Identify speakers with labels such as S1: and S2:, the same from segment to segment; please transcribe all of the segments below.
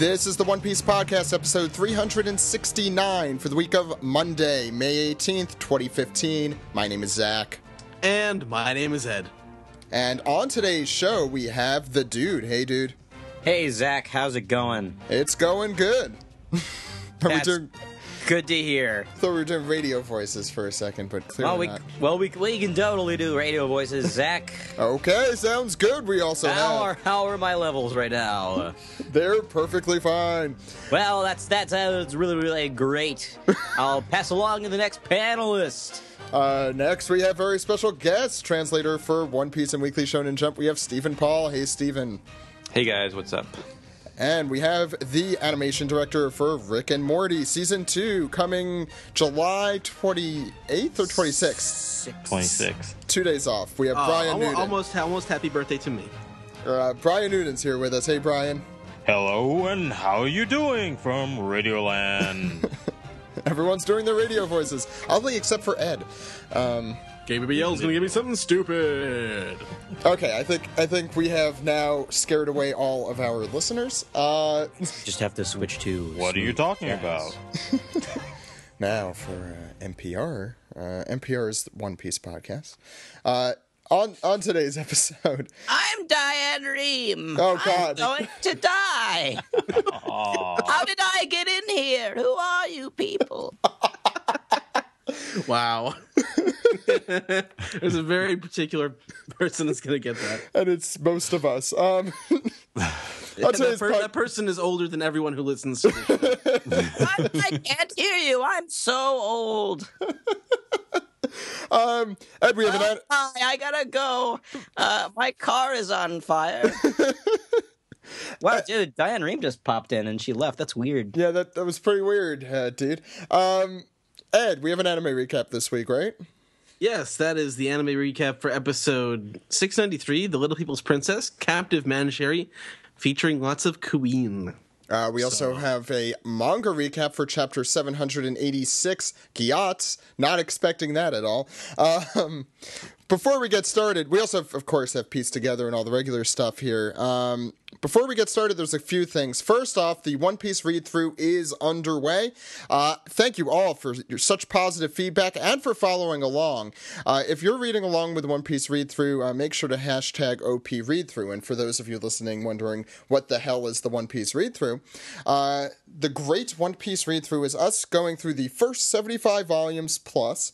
S1: This is the One Piece Podcast, episode 369 for the week of Monday, May 18th, 2015. My name is Zach.
S2: And my name is Ed.
S1: And on today's show, we have the dude. Hey, dude.
S3: Hey, Zach, how's it going?
S1: It's going good.
S3: That's good to hear.
S1: Thought we were doing radio voices for a second, but clearly not.
S3: Well, we can totally do radio voices, Zach.
S1: Okay, sounds good. We also
S3: How are my levels right now?
S1: They're perfectly fine.
S3: Well, that's really, really great. I'll pass along to the next panelist.
S1: Next, we have very special guest, translator for One Piece and Weekly Shonen Jump. We have Stephen Paul. Hey, Stephen.
S4: Hey, guys. What's up?
S1: And we have the animation director for Rick and Morty, Season 2, coming July 28th or 26th?
S4: 26.
S1: 2 days off. We have Bryan Newton.
S2: Almost happy birthday to me.
S1: Bryan Newton's here with us. Hey, Bryan.
S4: Hello, and how are you doing from Radioland?
S1: Everyone's doing their radio voices, oddly except for Ed.
S2: KBBL's gonna give me something stupid.
S1: Okay, I think we have now scared away all of our listeners.
S3: Just have to switch to...
S4: What are you talking about?
S1: Now for NPR. NPR's One Piece podcast. On today's episode...
S3: I'm Diane Ream.
S1: Oh, God.
S3: I'm going to die. How did I get in here? Who are you people?
S2: Wow. There's a very particular person that's going to get that.
S1: And it's most of us.
S2: That person is older than everyone who listens to the show.
S3: I can't hear you. I'm so old.
S1: Ed, we have
S3: I gotta go. My car is on fire. Wow, dude, Diane Ream just popped in and she left. That's weird.
S1: Yeah, that was pretty weird, dude. Ed, we have an anime recap this week, right?
S2: Yes, that is the anime recap for episode 693, The Little People's Princess, Captive Mancheri, featuring lots of queen.
S1: We also have a manga recap for chapter 786, Giatz. Not expecting that at all. Before we get started, we also, of course, have pieced together and all the regular stuff here. Before we get started, there's a few things. First off, the One Piece read-through is underway. Thank you all for your such positive feedback and for following along. If you're reading along with the One Piece read-through, make sure to hashtag OP read-through. And for those of you listening wondering what the hell is the One Piece read-through, the great One Piece read-through is us going through the first 75 volumes plus.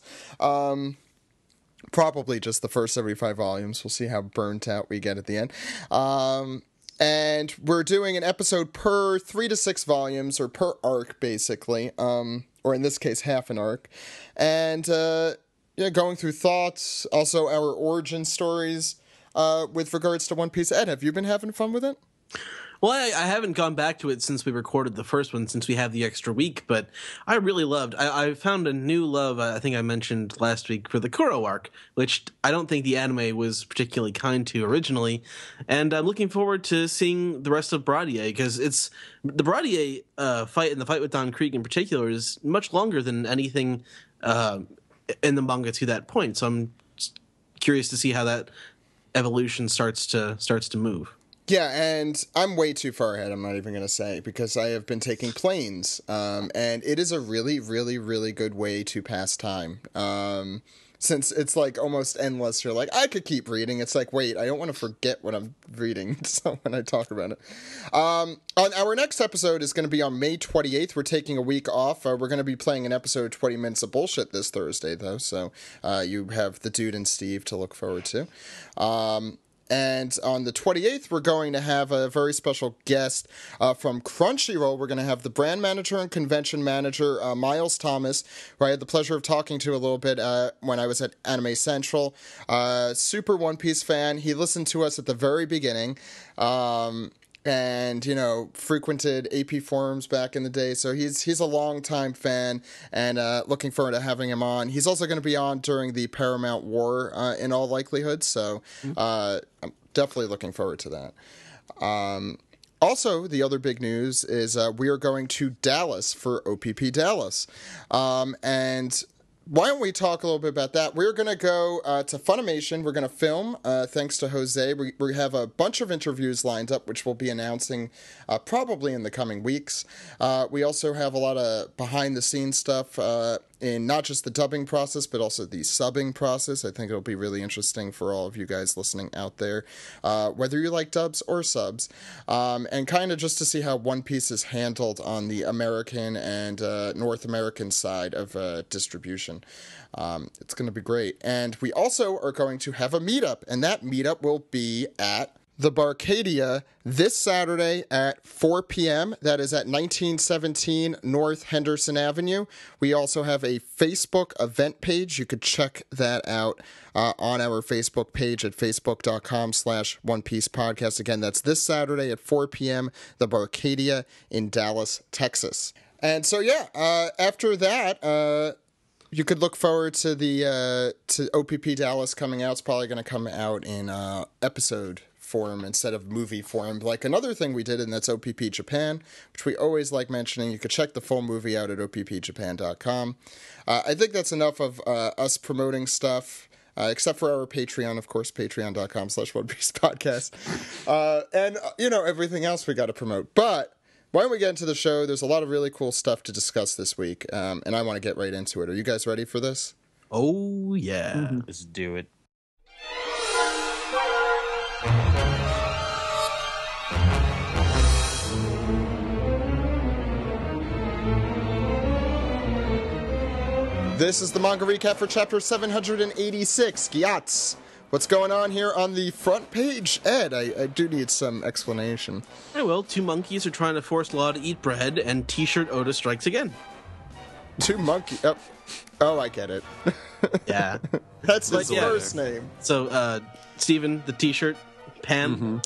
S1: Probably just the first 75 volumes. We'll see how burnt out we get at the end. And we're doing an episode per 3 to 6 volumes, or per arc, basically. Or in this case, half an arc. And, going through thoughts, also our origin stories with regards to One Piece. Ed, have you been having fun with it?
S2: Well, I haven't gone back to it since we recorded the first one, since we have the extra week, but I really loved. I found a new love, I think I mentioned last week, for the Kuro arc, which I don't think the anime was particularly kind to originally, and I'm looking forward to seeing the rest of Bradier, because it's the Bradier fight, and the fight with Don Krieg in particular, is much longer than anything in the manga to that point, so I'm curious to see how that evolution starts to move.
S1: Yeah, and I'm way too far ahead, I'm not even going to say, because I have been taking planes, and it is a really, really, really good way to pass time. Since it's like almost endless, you're like, I could keep reading. It's like, wait, I don't want to forget what I'm reading so when I talk about it. On our next episode is going to be on May 28th. We're taking a week off. We're going to be playing an episode 20 Minutes of Bullshit this Thursday, though, so you have the dude and Steve to look forward to. And on the 28th, we're going to have a very special guest from Crunchyroll. We're going to have the brand manager and convention manager, Miles Thomas, who I had the pleasure of talking to a little bit when I was at Anime Central. Super One Piece fan. He listened to us at the very beginning. And, frequented AP forums back in the day. So he's a longtime fan, and looking forward to having him on. He's also going to be on during the Paramount War in all likelihood. So I'm definitely looking forward to that. Also, the other big news is we are going to Dallas for OPP Dallas. And why don't we talk a little bit about that? We're going to go to Funimation. We're going to film, thanks to Jose. We have a bunch of interviews lined up, which we'll be announcing probably in the coming weeks. We also have a lot of behind-the-scenes stuff in not just the dubbing process, but also the subbing process. I think it'll be really interesting for all of you guys listening out there, whether you like dubs or subs, and kind of just to see how One Piece is handled on the American and North American side of distribution. It's going to be great. And we also are going to have a meetup, and that meetup will be at the Barcadia this Saturday at 4 p.m. That is at 1917 North Henderson Avenue. We also have a Facebook event page. You could check that out on our Facebook page at facebook.com/One Piece Podcast. Again, that's this Saturday at 4 p.m. the Barcadia in Dallas, Texas. And so, after that, you could look forward to the to OPP Dallas coming out. It's probably going to come out in episode form instead of movie form, like another thing we did, and that's OPP Japan, which we always like mentioning. You could check the full movie out at oppjapan.com. I think that's enough of us promoting stuff, except for our Patreon, of course, patreon.com/One Piece Podcast. And, everything else we got to promote. But why don't we get into the show? There's a lot of really cool stuff to discuss this week, and I want to get right into it. Are you guys ready for this?
S2: Oh, yeah.
S3: Mm-hmm.
S4: Let's do it.
S1: This is the manga recap for chapter 786, Giatz. What's going on here on the front page? Ed, I do need some explanation.
S2: Well, two monkeys are trying to force Law to eat bread, and T-shirt Oda strikes again.
S1: Two monkeys? Oh, I get it.
S2: Yeah.
S1: That's his first name.
S2: So, Steven, the T-shirt, Pan?
S5: Mm-hmm.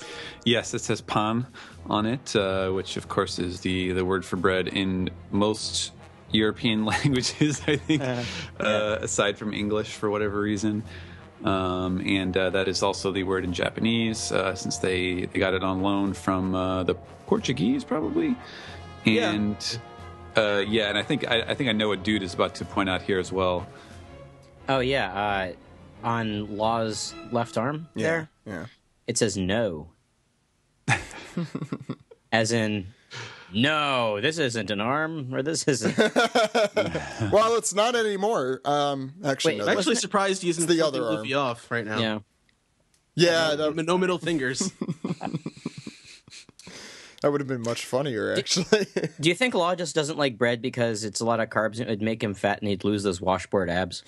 S5: Yes, it says Pan on it, which, of course, is the word for bread in most European languages, I think, aside from English for whatever reason. And that is also the word in Japanese, since they got it on loan from the Portuguese, probably. And and I think I know what Dude is about to point out here as well.
S3: Oh yeah, on Law's left arm there, it says no, as in no, this isn't an arm, or this isn't.
S1: Well, it's not anymore. Actually,
S3: Wait,
S1: no,
S2: I'm actually surprised he isn't
S1: the other arm.
S2: Luffy off right now.
S3: Yeah.
S2: No middle fingers.
S1: That would have been much funnier, actually.
S3: Do you think Law just doesn't like bread because it's a lot of carbs? It'd make him fat and he'd lose those washboard abs.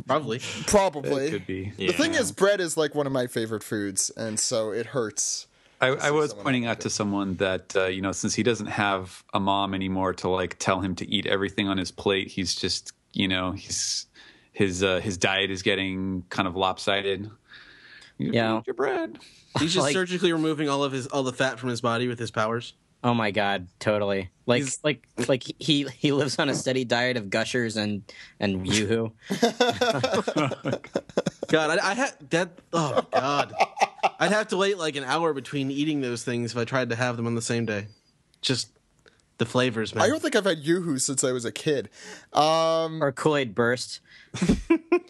S2: Probably.
S1: Probably.
S5: It could be.
S1: The thing is, bread is like one of my favorite foods, and so it hurts.
S5: I was pointing out to someone that since he doesn't have a mom anymore to like tell him to eat everything on his plate, he's just his diet is getting kind of lopsided. Eat your bread.
S2: He's just surgically removing all the fat from his body with his powers.
S3: Oh my god, totally. Like he lives on a steady diet of Gushers and Yoo-hoo.
S2: God, I had that. Oh God, I'd have to wait like an hour between eating those things if I tried to have them on the same day. Just the flavors, man.
S1: I don't think I've had Yoo-hoo since I was a kid.
S3: Or Kool-Aid Burst.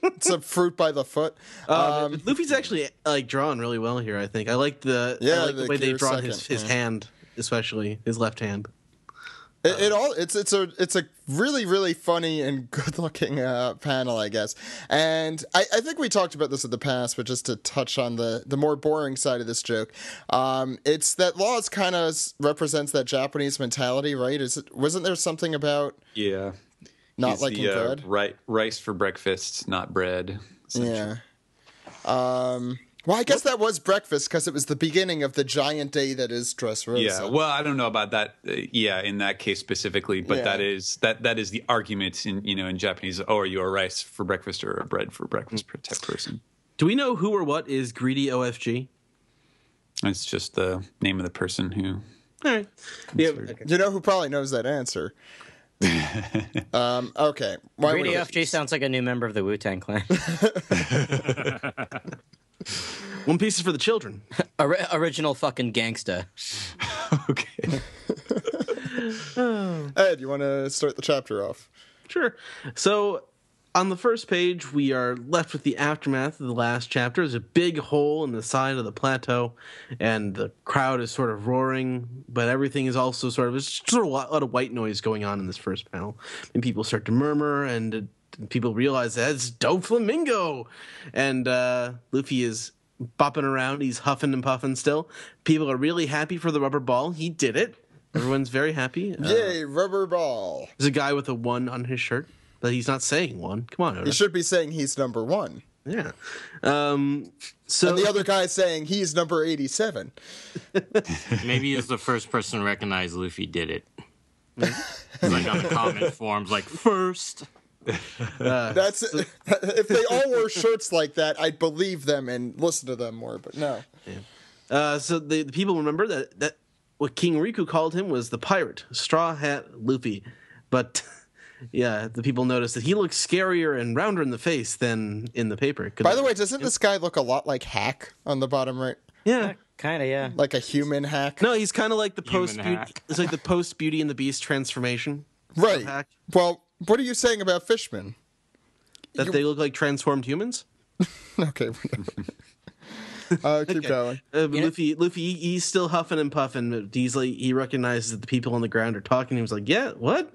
S1: It's a fruit by the foot.
S2: Luffy's actually like drawn really well here. I think I like the way they draw his hand, especially his left hand.
S1: It's a really, really funny and good looking panel, I guess. And I think we talked about this in the past, but just to touch on the more boring side of this joke, it's that Laws kind of represents that Japanese mentality, right? Wasn't there something about not
S5: He's
S1: liking bread?
S5: Rice for breakfast, not bread.
S1: Yeah. Well, I guess that was breakfast because it was the beginning of the giant day that is Dressrosa.
S5: Yeah, well, I don't know about that. In that case specifically, but that is the argument in Japanese. Oh, are you a rice for breakfast or a bread for breakfast type person?
S2: Do we know who or what is Greedy OFG?
S5: It's just the name of the person who.
S2: All right. Yeah. Okay.
S1: You know who probably knows that answer? Okay.
S3: Greedy OFG sounds like a new member of the Wu-Tang Clan.
S2: One Piece is for the children.
S3: Original fucking gangsta.
S5: Okay.
S1: Ed, you want to start the chapter off?
S2: Sure. So on the first page, we are left with the aftermath of the last chapter. There's a big hole in the side of the plateau, and the crowd is sort of roaring, but everything is also it's sort of a lot of white noise going on in this first panel. And people start to murmur, and people realize that it's Doflamingo. And Luffy is bopping around. He's huffing and puffing still. People are really happy for the rubber ball. He did it. Everyone's very happy.
S1: Yay, rubber ball.
S2: There's a guy with a 1 on his shirt. But he's not saying 1. Come on, Oda.
S1: He should be saying he's number 1.
S2: Yeah.
S1: So and the other guy's saying he's number 87.
S6: Maybe he's the first person to recognize Luffy did it. Like on the comment forums, like, first.
S1: That's if they all wore shirts like that, I'd believe them and listen to them more, but no.
S2: Yeah. So the people remember that what King Riku called him was the pirate, Straw Hat Luffy. But... yeah, the people notice that he looks scarier and rounder in the face than in the paper.
S1: By the way, doesn't this guy look a lot like Hack on the bottom right?
S2: Yeah.
S3: Kind of, yeah.
S1: Like a human Hack?
S2: No, he's kind of like the it's like the post Beauty and the Beast transformation.
S1: Right.
S2: Hack.
S1: Well, what are you saying about Fishman?
S2: That they look like transformed humans?
S1: Okay, whatever. Keep going.
S2: Luffy, he's still huffing and puffing. But he recognizes that the people on the ground are talking. He was like, "Yeah, what?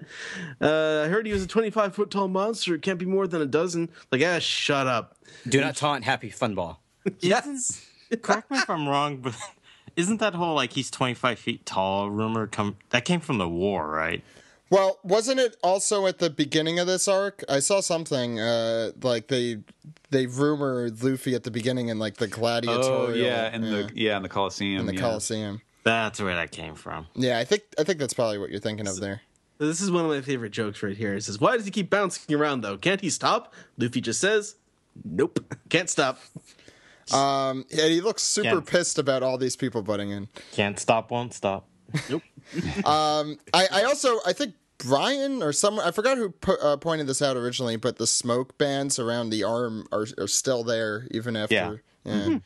S2: I heard he was a 25-foot tall monster. It can't be more than a dozen." Like, shut up.
S3: Do not taunt Happy Funball.
S2: Yes.
S6: Correct me if I'm wrong, but isn't that whole like he's 25 feet tall rumor that came from the war, right?
S1: Well, wasn't it also at the beginning of this arc? I saw something like they rumored Luffy at the beginning in like the gladiatorial.
S5: Oh yeah, in the Colosseum.
S1: In the Colosseum.
S6: That's where that came from.
S1: Yeah, I think that's probably what you're thinking of there.
S2: This is one of my favorite jokes right here. He says, "Why does he keep bouncing around though? Can't he stop?" Luffy just says, "Nope, can't stop."
S1: And he looks super pissed about all these people butting in.
S6: Can't stop, won't stop.
S2: Nope.
S1: I think Bryan or someone, I forgot who pointed this out originally, but the smoke bands around the arm are still there even after. Yeah.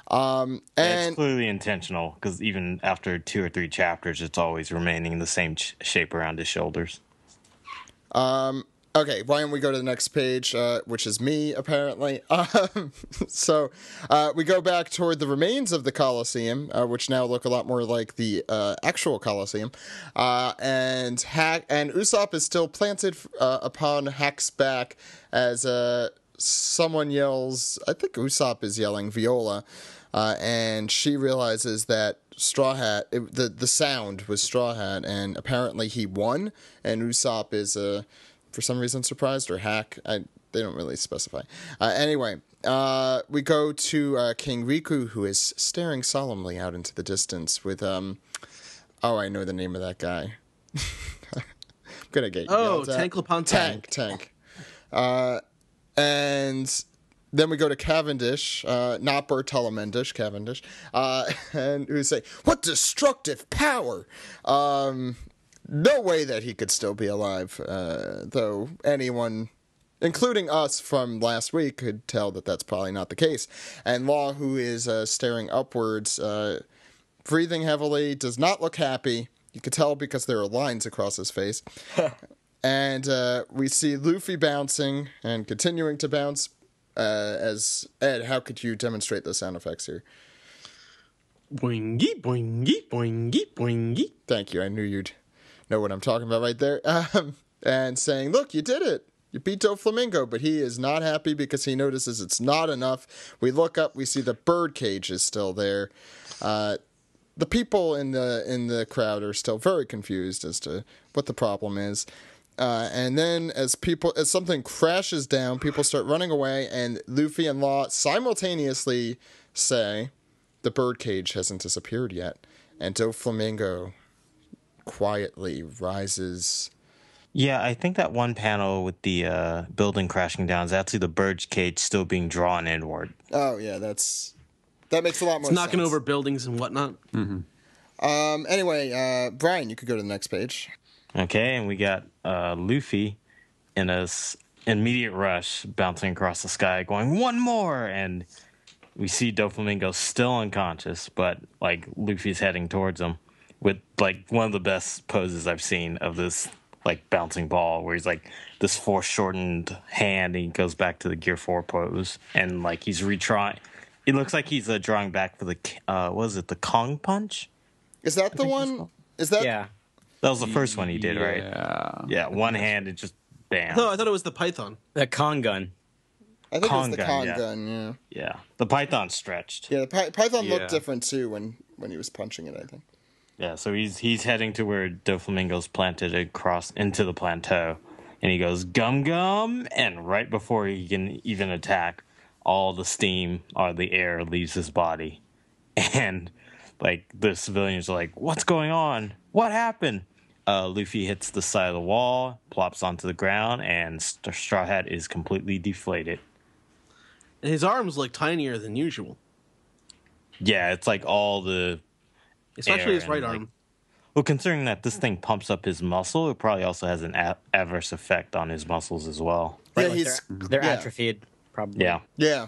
S6: Mm-hmm. And it's clearly intentional because even after 2 or 3 chapters, it's always remaining the same shape around his shoulders.
S1: Okay, why don't we go to the next page, which is me, apparently. So we go back toward the remains of the Colosseum, which now look a lot more like the actual Colosseum. And Usopp is still planted upon Hack's back as someone yells, I think Usopp is yelling Viola, and she realizes that Straw Hat, the sound was Straw Hat, and apparently he won, and Usopp is for some reason surprised, or Hack. They don't really specify. Anyway, we go to King Riku, who is staring solemnly out into the distance with I know the name of that guy. I'm gonna get
S2: Tank LaPontaine.
S1: Tank. And then we go to Cavendish, not Bartolomendish, Cavendish, and who say, "What destructive power!" No way that he could still be alive, though anyone, including us from last week, could tell that that's probably not the case. And Law, who is staring upwards, breathing heavily, does not look happy. You could tell because there are lines across his face. And we see Luffy bouncing and continuing to bounce. As Ed, how could you demonstrate the sound effects here?
S2: Boingy, boingy, boingy, boingy.
S1: Thank you. I knew you'd know what I'm talking about right there. And saying, "Look, you did it. You beat Doflamingo," but he is not happy because he notices it's not enough. We look up, we see the bird cage is still there. The people in the crowd are still very confused as to what the problem is. And then as something crashes down, people start running away, and Luffy and Law simultaneously say the birdcage hasn't disappeared yet. And Doflamingo quietly rises.
S6: Yeah, I think that one panel with the building crashing down is actually the bird's cage still being drawn inward.
S1: Oh, yeah, that makes a lot more sense.
S2: Knocking over buildings and whatnot.
S5: Mm-hmm.
S1: Anyway, Brian, you could go to the next page.
S6: Okay, and we got Luffy in a immediate rush, bouncing across the sky, going, "One more!" And we see Doflamingo still unconscious, but like Luffy's heading towards him with like one of the best poses I've seen of this like bouncing ball where he's like this foreshortened hand and he goes back to the Gear 4 pose and like he's retrying. It looks like he's drawing back for the what is it, the Kong punch?
S1: Is that the one? Is that
S3: Yeah.
S6: That was the first one he did, right? Yeah, one hand and just bam.
S2: No, I thought it was the Python.
S3: The Kong gun.
S1: I think it was
S6: Kong
S1: the
S6: gun,
S1: Kong
S6: yeah.
S1: gun, yeah.
S6: Yeah, the Python stretched.
S1: Yeah, the Python
S5: Yeah.
S1: looked different too when he was punching it, I think.
S6: Yeah, so he's heading to where Doflamingo's planted across into the plateau, and he goes gum gum, and right before he can even attack, all the steam or the air leaves his body, and like the civilians are like, "What's going on? What happened?" Luffy hits the side of the wall, plops onto the ground, and Straw Hat is completely deflated.
S2: And his arms look tinier than usual,
S6: Yeah, it's like all the
S2: especially
S6: air
S2: his right
S6: and, like,
S2: arm.
S6: well, considering that this thing pumps up his muscle, it probably also has an adverse effect on his muscles as well.
S1: Yeah,
S3: Like
S1: he's
S3: they're
S1: yeah.
S3: atrophied, probably.
S6: Yeah.
S1: Yeah.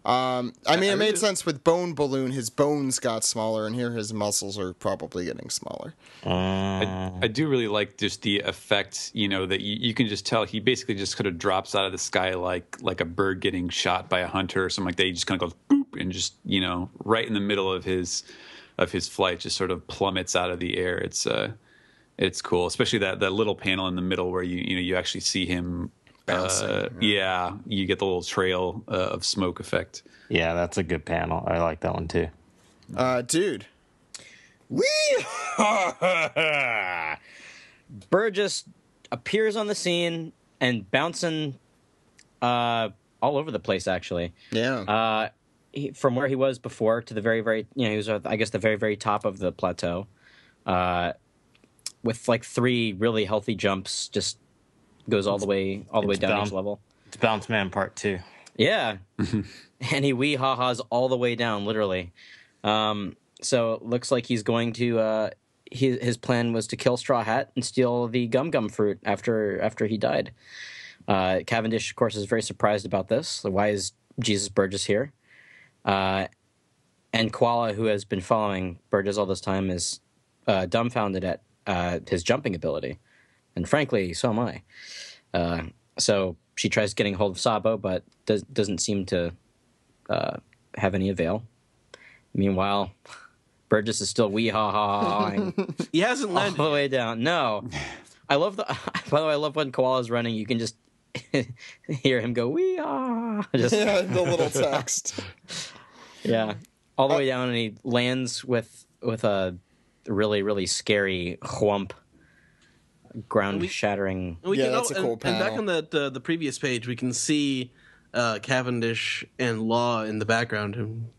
S1: I mean, it made sense with Bone Balloon. His bones got smaller, and here his muscles are probably getting smaller.
S5: I do really like just the effect, that you can just tell he basically just kind of drops out of the sky like a bird getting shot by a hunter or something like that. He just kind of goes boop and just, right in the middle of his flight, just sort of plummets out of the air. It's cool, especially that little panel in the middle where you actually see him
S1: Bouncing,
S5: you get the little trail of smoke effect.
S6: Yeah, that's a good panel. I like that one too.
S1: Dude.
S3: Burgess appears on the scene and bouncing all over the place, actually.
S1: Yeah.
S3: From where he was before to the very, very, he was, I guess, the very, very top of the plateau. With like 3 really healthy jumps, just goes all the way down each level.
S6: It's Bounce Man Part 2.
S3: Yeah. And he wee-ha-has all the way down, literally. So it looks like he's going to... his plan was to kill Straw Hat and steal the Gum Gum fruit after he died. Cavendish, of course, is very surprised about this. Why is Jesus Burgess here? And Koala, who has been following Burgess all this time, is dumbfounded at his jumping ability. And frankly, so am I. So she tries getting hold of Sabo, but doesn't seem to have any avail. Meanwhile, Burgess is still wee-ha-ha-ing
S2: He hasn't
S3: all
S2: landed.
S3: the way down. No. I love by the way, I love when Koala's running, you can just hear him go, wee-ha. Just,
S1: Yeah, the little text.
S3: yeah. All the way down, and he lands with a really, really scary whump. Ground-shattering.
S2: And we
S1: Yeah,
S2: can,
S1: that's a cool
S2: and back
S1: panel.
S2: on the previous page, we can see Cavendish and Law in the background, and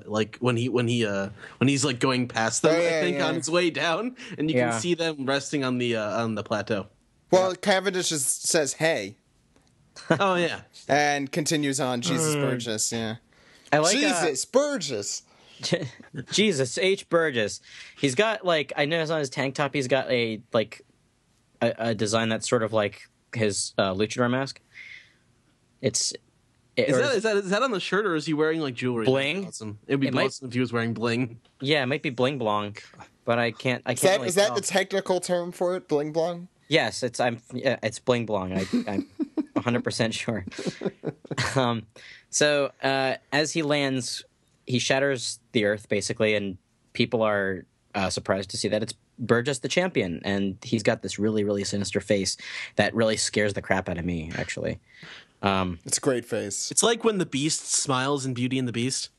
S2: like when he's like going past them,
S1: Oh, yeah,
S2: I think
S1: yeah.
S2: on his way down, and you
S3: Yeah.
S2: can see them resting on the plateau.
S1: Well, Cavendish just says, hey,
S2: Oh yeah,
S1: and continues on. Jesus Burgess, yeah.
S3: I like
S1: Jesus Burgess.
S3: Jesus H. Burgess. He's got like I noticed on his tank top he's got a design that's sort of like his luchador mask.
S2: is that on the shirt, or is he wearing like jewelry?
S3: Bling?
S2: That's awesome. It'd be
S3: It might-
S2: awesome if he was wearing bling.
S3: Yeah, it might be bling blong, but I can't
S1: Is that,
S3: really
S1: is that
S3: tell.
S1: the technical term for it? Bling blong?
S3: Yes, it's bling blong. I'm 100% sure. So as he lands, he shatters the earth basically, and people are surprised to see that it's Burgess the champion, and he's got this really, really sinister face that really scares the crap out of me. Actually,
S1: It's a great face.
S2: It's like when the Beast smiles in Beauty and the Beast.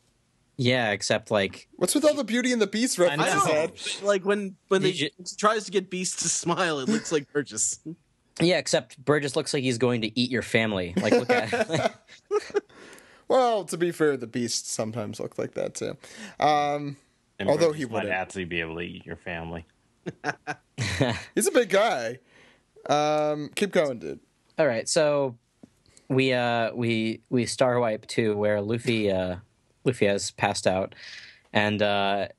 S3: yeah, except like
S1: What's with all the Beauty and the Beast references,
S3: know.
S1: Ed?
S2: Like when they
S3: Did
S2: tries to get Beast to smile, it looks like Burgess.
S3: yeah, except Burgess looks like he's going to eat your family. Like look at.
S1: Well, to be fair, the Beasts sometimes look like that too.
S6: And
S1: Although
S6: Burgess
S1: he
S6: might
S1: wouldn't.
S6: actually be able to eat your family.
S1: He's a big guy. Keep going, dude.
S3: All right, so we star wipe to where Luffy has passed out, and the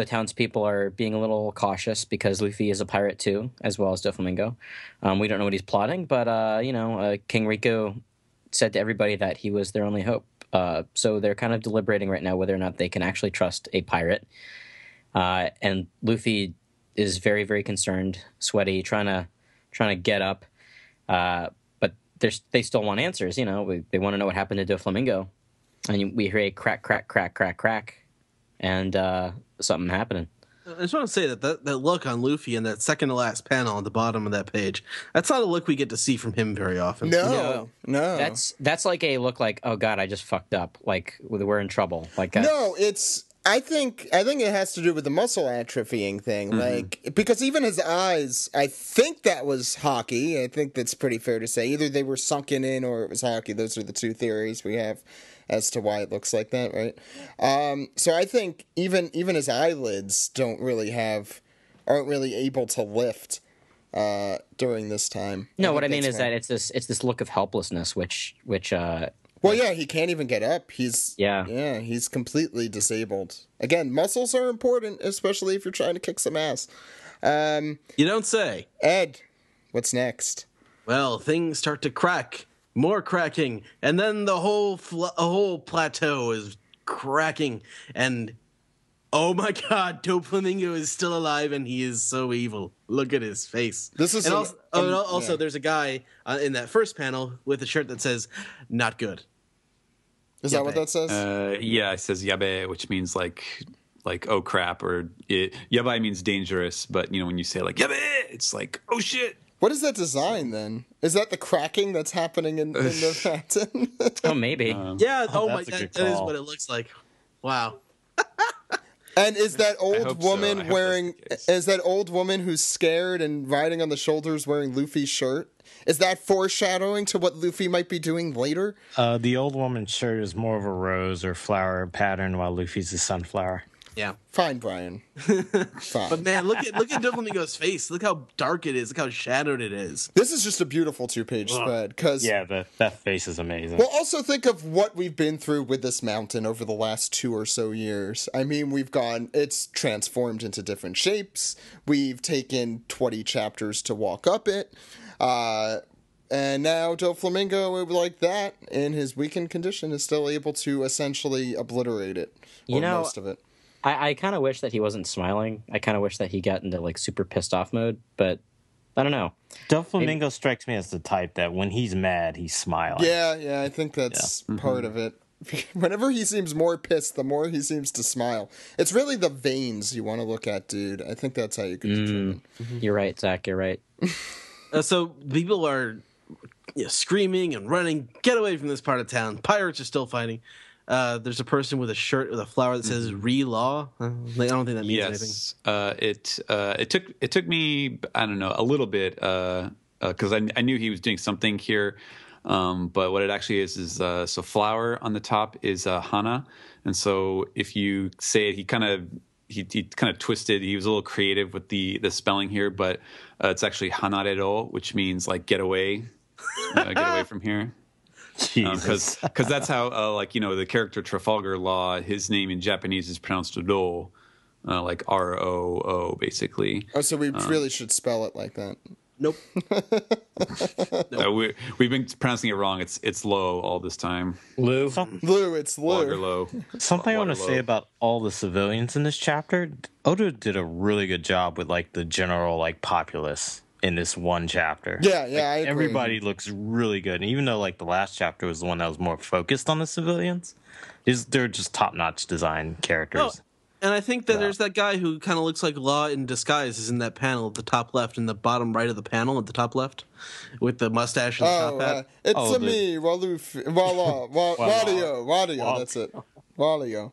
S3: townspeople are being a little cautious because Luffy is a pirate too, as well as Doflamingo. We don't know what he's plotting, but King Rico said to everybody that he was their only hope. So they're kind of deliberating right now whether or not they can actually trust a pirate. And Luffy is very, very concerned, sweaty, trying to get up, but they still want answers. They want to know what happened to Doflamingo, and we hear a crack, crack, crack, crack, crack, and something happening.
S2: I just want to say that look on Luffy in that second to last panel on the bottom of that page, that's not a look we get to see from him very often.
S1: No.
S3: That's like a look like, oh God, I just fucked up. Like we're in trouble. Like
S1: no, I think it has to do with the muscle atrophying thing. Like, because even his eyes, I think that was hockey. I think that's pretty fair to say. Either they were sunken in or it was hockey. Those are the two theories we have as to why it looks like that, right? So I think even his eyelids aren't really able to lift during this time.
S3: No, what I mean is that it's this look of helplessness, which
S1: well, yeah, he can't even get up. He's completely disabled. Again, muscles are important, especially if you're trying to kick some ass.
S2: You don't say.
S1: Ed, what's next?
S2: Well, things start to crack. More cracking, and then the whole plateau is cracking, and oh my God, Doflamingo is still alive, and he is so evil. Look at his face. This is also there's a guy in that first panel with a shirt that says "Not good."
S1: Is that what that says?
S5: Yeah, it says "yabe," which means like oh crap, or yabai means dangerous. But when you say like yabe, it's like oh shit.
S1: What is that design then? Is that the cracking that's happening in the pattern?
S3: Oh, maybe.
S2: Yeah. Oh my, that is what it looks like. Wow.
S1: And is that old woman wearing? Is that old woman who's scared and riding on the shoulders wearing Luffy's shirt? Is that foreshadowing to what Luffy might be doing later?
S6: The old woman's shirt is more of a rose or flower pattern, while Luffy's a sunflower.
S2: Yeah.
S1: Fine, Brian. Fine.
S2: But man, look at Doflamingo's face. Look how dark it is. Look how shadowed it is.
S1: This is just a beautiful 2-page spread.
S6: That face is amazing.
S1: Well, also think of what we've been through with this mountain over the last 2 or so years. I mean, it's transformed into different shapes. We've taken 20 chapters to walk up it. And now Doflamingo, like that, in his weakened condition, is still able to essentially obliterate it. Or most of it.
S3: I kind of wish that he wasn't smiling. I kind of wish that he got into like super pissed off mode, but I don't know.
S6: Doflamingo strikes me as the type that when he's mad, he's smiling.
S1: Yeah, I think that's part of it. Whenever he seems more pissed, the more he seems to smile. It's really the veins you want to look at, dude. I think that's how you can determine.
S3: You're right, Zach. You're right.
S2: So people are screaming and running. Get away from this part of town. Pirates are still fighting. There's a person with a shirt with a flower that says "Re-Law." I don't think that means anything.
S5: It took me, I don't know, a little bit because I knew he was doing something here, but what it actually is so flower on the top is hana, and so if you say it, he kind of twisted. He was a little creative with the spelling here, but it's actually hanarero, which means like get away from here. Because that's how the character Trafalgar Law, his name in Japanese is pronounced Ro, like R-O-O basically.
S1: Oh, so we really should spell it like that.
S2: Nope.
S5: We've been pronouncing it wrong. It's Lo all this time.
S6: Lou,
S1: it's Lou.
S5: Lo.
S6: Something I want to say about all the civilians in this chapter. Oda did a really good job with like the general like populace in this one chapter.
S1: Yeah, I agree.
S6: Everybody looks really good. And even though like the last chapter was the one that was more focused on the civilians, they're just top-notch design characters.
S2: Oh, and I think that there's that guy who kind of looks like Law in disguise is in that panel at the top left and the bottom right of the panel at the top left with the mustache and the top hat.
S1: It's me, Walufi, Wadio, that's it. Wadio.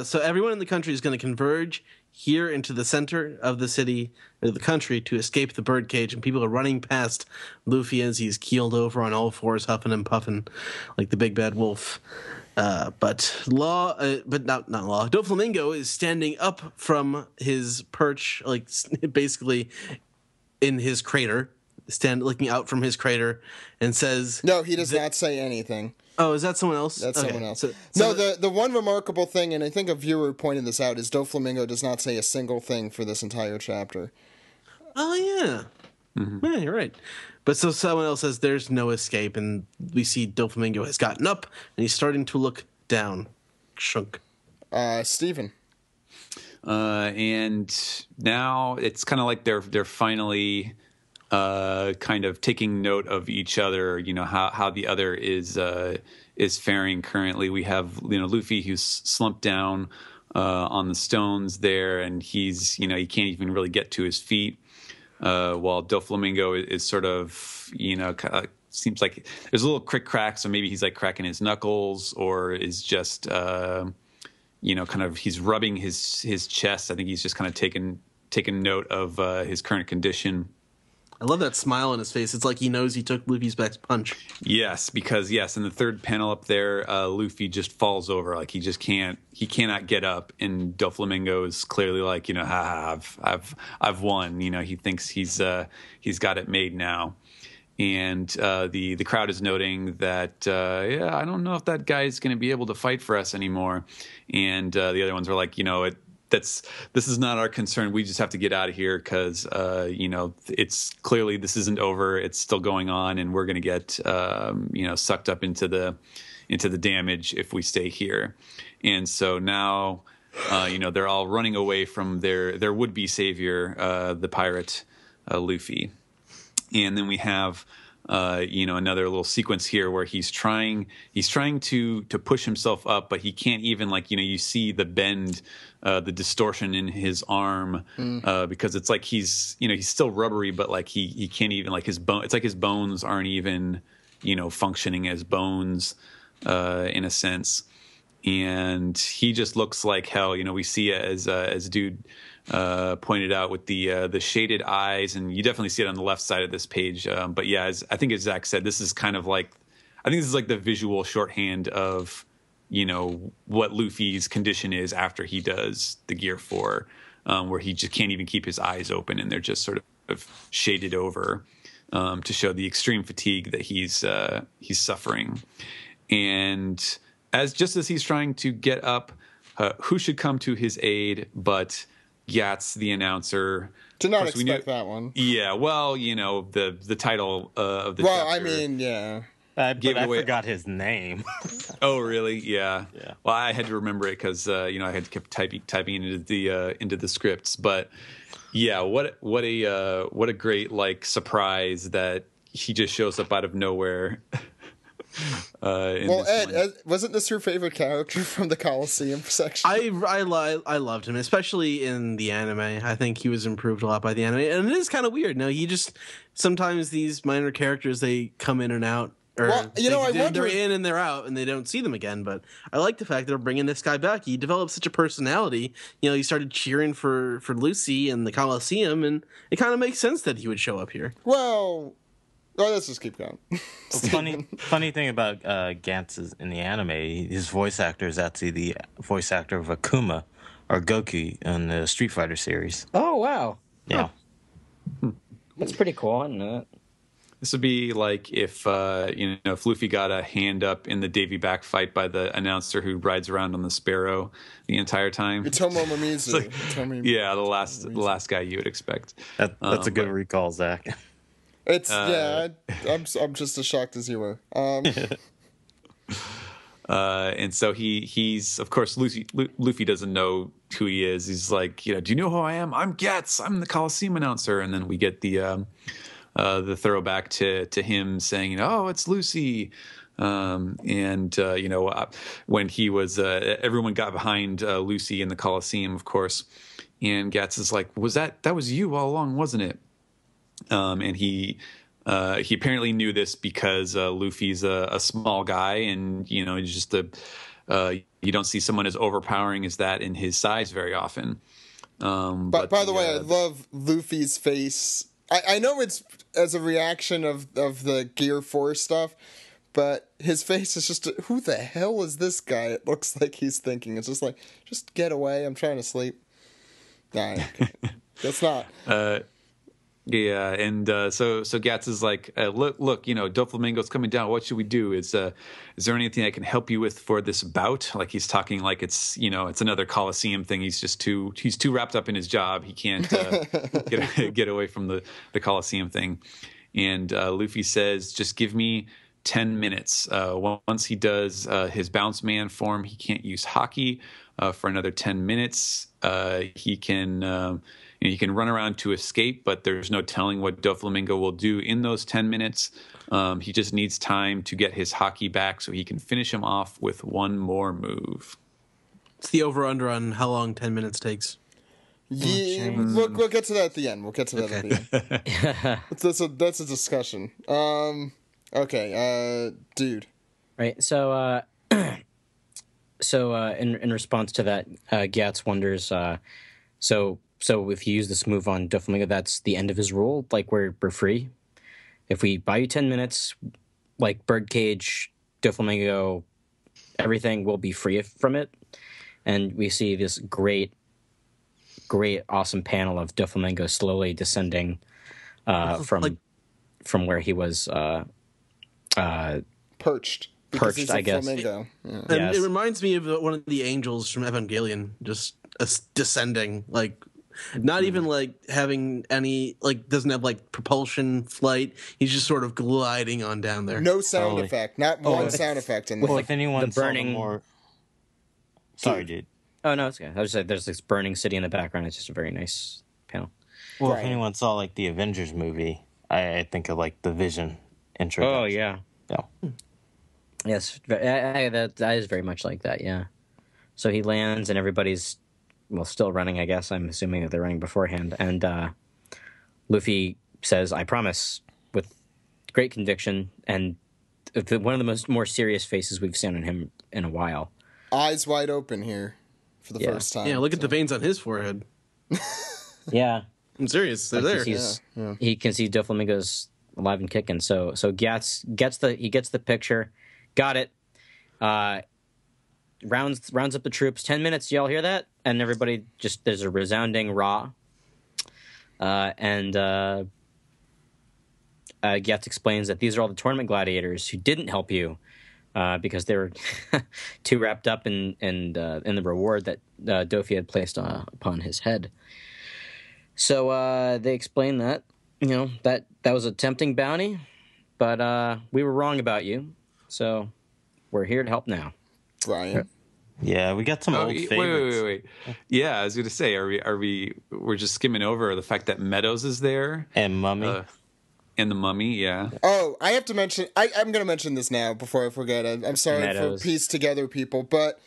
S2: So everyone in the country is going to converge here into the center of the city, or the country, to escape the birdcage, and people are running past Luffy as he's keeled over on all fours, huffing and puffing like the big bad wolf. But not Law. Doflamingo is standing up from his perch, like basically in his crater, looking out from his crater, and says,
S1: "No, he does not say anything."
S2: Oh, is that someone else?
S1: That's someone else. The one remarkable thing, and I think a viewer pointed this out, is Doflamingo does not say a single thing for this entire chapter.
S2: Oh, yeah. Mm-hmm. Yeah, you're right. But so someone else says there's no escape, and we see Doflamingo has gotten up, and he's starting to look down. Shunk.
S1: Steven.
S5: And now it's kind of like they're finally kind of taking note of each other, how the other is faring currently. We have, Luffy, who's slumped down on the stones there, and he's, he can't even really get to his feet, while Doflamingo is sort of, seems like there's a little crack, so maybe he's like cracking his knuckles, or is just, kind of he's rubbing his chest. I think he's just kind of taking note of his current condition.
S2: I love that smile on his face. It's like he knows he took Luffy's best punch.
S5: Yes, because in the third panel up there, Luffy just falls over. Like he cannot get up, and Doflamingo is clearly like, I've won. He thinks he's got it made now. And the crowd is noting that, I don't know if that guy's going to be able to fight for us anymore. And the other ones are like, this is not our concern. We just have to get out of here because, it's clearly this isn't over. It's still going on, and we're going to get, sucked up into the damage if we stay here. And so now, they're all running away from their would-be savior, the pirate, Luffy. And then we have, another little sequence here where he's trying to push himself up, but he can't even, you see the bend, the distortion in his arm, because it's like he's still rubbery, but he can't even, his bone. It's like his bones aren't even, functioning as bones, in a sense. And he just looks like hell. We see it as Dude pointed out with the shaded eyes, and you definitely see it on the left side of this page. But yeah, I think as Zach said, this is kind of like, I think this is like the visual shorthand of, what Luffy's condition is after he does the Gear 4, where he just can't even keep his eyes open, and they're just sort of shaded over, to show the extreme fatigue that he's suffering. And as he's trying to get up, who should come to his aid but Giatz, the announcer.
S1: Did not expect that one.
S5: Yeah, well, the title of the
S1: chapter.
S5: Well,
S1: I mean, yeah.
S6: I forgot his name.
S5: Oh, really? Yeah. Well, I had to remember it because I had to keep typing into the scripts. But yeah, what a great surprise that he just shows up out of nowhere.
S1: Well, Ed, wasn't this your favorite character from the Coliseum section?
S2: I loved him, especially in the anime. I think he was improved a lot by the anime, and it is kind of weird. No, sometimes these minor characters, they come in and out. Or they're in and they're out, and they don't see them again. But I like the fact that they're bringing this guy back. He developed such a personality. He started cheering for Lucy in the Coliseum, and it kind of makes sense that he would show up here.
S1: Well, let's just keep going.
S6: Funny thing about Giatz in the anime, his voice actor is actually the voice actor of Akuma or Goku in the Street Fighter series.
S3: Oh, wow.
S6: Yeah.
S3: Huh. That's pretty cool. I didn't know that.
S5: This would be like if Luffy got a hand up in the Davy Back fight by the announcer who rides around on the Sparrow the entire time.
S1: Itomo Mimizu.
S5: Yeah, the last guy you would expect.
S6: That's a good recall, Zach.
S1: It's I'm just as shocked as you were.
S5: And so he's of course Luffy doesn't know who he is. He's like, do you know who I am? I'm Giatz. I'm the Coliseum announcer. And then we get the throwback to him saying, "Oh, it's Lucy." When he was everyone got behind Lucy in the Coliseum, of course, and Giatz is like, that was you all along, wasn't it? And he apparently knew this because Luffy's a small guy, and he's just you don't see someone as overpowering as that in his size very often.
S1: But by the way, I love Luffy's face. I know it's as a reaction of the Gear 4 stuff, but his face is just, who the hell is this guy? It looks like he's thinking. It's just like, just get away. I'm trying to sleep. Nah, that's not.
S5: Yeah, and so Giatz is like, look, Doflamingo's coming down. What should we do? Is there anything I can help you with for this bout? Like he's talking like it's it's another Coliseum thing. He's too wrapped up in his job. He can't get away from the Coliseum thing. And Luffy says, just give me 10 minutes. Once he does his bounce man form, he can't use hockey for another 10 minutes. He can run around to escape, but there's no telling what Doflamingo will do in those 10 minutes. He just needs time to get his hockey back so he can finish him off with one more move.
S2: It's the over-under on how long 10 minutes takes.
S1: Yeah, we'll get to that at the end. We'll get to that at the end. That's a discussion. Okay, dude.
S3: Right. So, in response to that, Giatz wonders. So if you use this move on Doflamingo, that's the end of his rule. Like we're free. If we buy you 10 minutes, like Birdcage, Doflamingo, everything will be free from it. And we see this great, awesome panel of Doflamingo slowly descending from where he was
S1: perched,
S3: I guess.
S1: Flamingo. Yeah.
S2: And
S3: Yes.
S2: it reminds me of one of the angels from Evangelion, just descending, like not even like having any, like doesn't have like propulsion flight. He's just sort of gliding on down there.
S1: No sound effect, not one sound effect in there.
S6: Well, if anyone
S3: the burning-
S6: saw the more... Sorry, dude.
S3: Oh, no, it's okay. I was just like, there's this burning city in the background. It's just a very nice panel.
S6: Well,
S1: Right.
S6: if anyone saw like the Avengers movie, I think of like the Vision intro.
S3: Oh, yeah.
S6: Yeah.
S3: Yes, that is very much like that, yeah. So he lands and everybody's, still running, I guess. I'm assuming that they're running beforehand. And Luffy says, I promise, with great conviction, and one of the more serious faces we've seen on him in a while.
S1: Eyes wide open here for the first time.
S2: Yeah, look at the veins on his forehead.
S3: Yeah.
S2: I'm serious, they're
S3: Like
S2: there.
S3: He can see Doflamingo's alive and kicking. So Giatz gets the picture. Got it. Rounds up the troops. 10 minutes. Y'all hear that? And everybody just, there's a resounding rah. And Giatz explains that these are all the tournament gladiators who didn't help you because they were too wrapped up in the reward that Dofi had placed upon his head. So they explain that, that was a tempting bounty, but we were wrong about you. So we're here to help now.
S1: Brian.
S6: Yeah, we got some old favorites.
S5: Wait. Yeah, I was going to say, we're just skimming over the fact that Meadows is there.
S6: And Mummy.
S5: And the Mummy, yeah.
S1: Oh, I have to mention, I'm going to mention this now before I forget. I'm sorry
S3: Meadows.
S1: for piece together people, but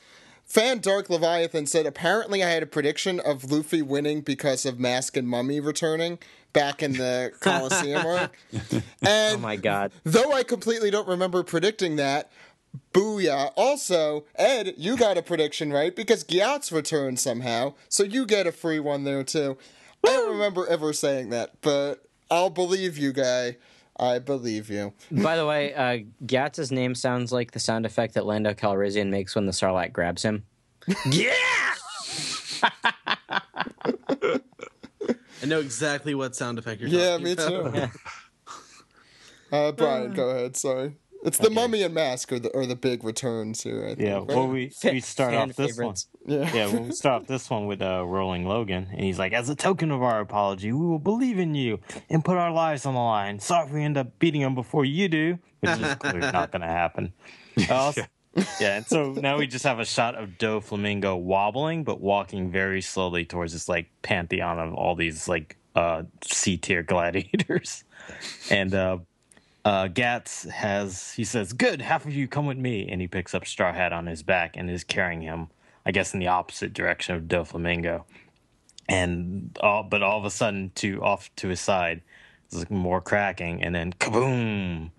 S1: fan Dark Leviathan said apparently I had a prediction of Luffy winning because of Mask and Mummy returning back in the Coliseum arc. And
S3: Oh my God.
S1: though I completely don't remember predicting that, booyah. Also, Ed, you got a prediction right because Giatz returned somehow, so you get a free one there too. I don't remember ever saying that, but I'll believe you, guy. I believe you.
S3: By the way, Giatz's name sounds like the sound effect that Lando Calrissian makes when the Sarlacc grabs him.
S2: Yeah! I know exactly what sound effect you're talking about.
S1: Me too. Brian, go ahead. Sorry. It's the Mummy and Mask are the big returns here, I think.
S6: Yeah,
S1: right?
S6: well, we start
S3: Fan
S6: off this
S3: favorites.
S6: one. Yeah, we'll start off this one with Rolling Logan. And he's like, as a token of our apology, we will believe in you and put our lives on the line. Sorry if we end up beating him before you do, which is clearly not going to happen. Yeah, and so now we just have a shot of Doflamingo wobbling, but walking very slowly towards this, like, pantheon of all these, like, C-tier gladiators. And Giatz he says, good, half of you come with me. And he picks up Straw Hat on his back and is carrying him, I guess, in the opposite direction of Doflamingo. And but all of a sudden, off to his side, there's more cracking, and then kaboom!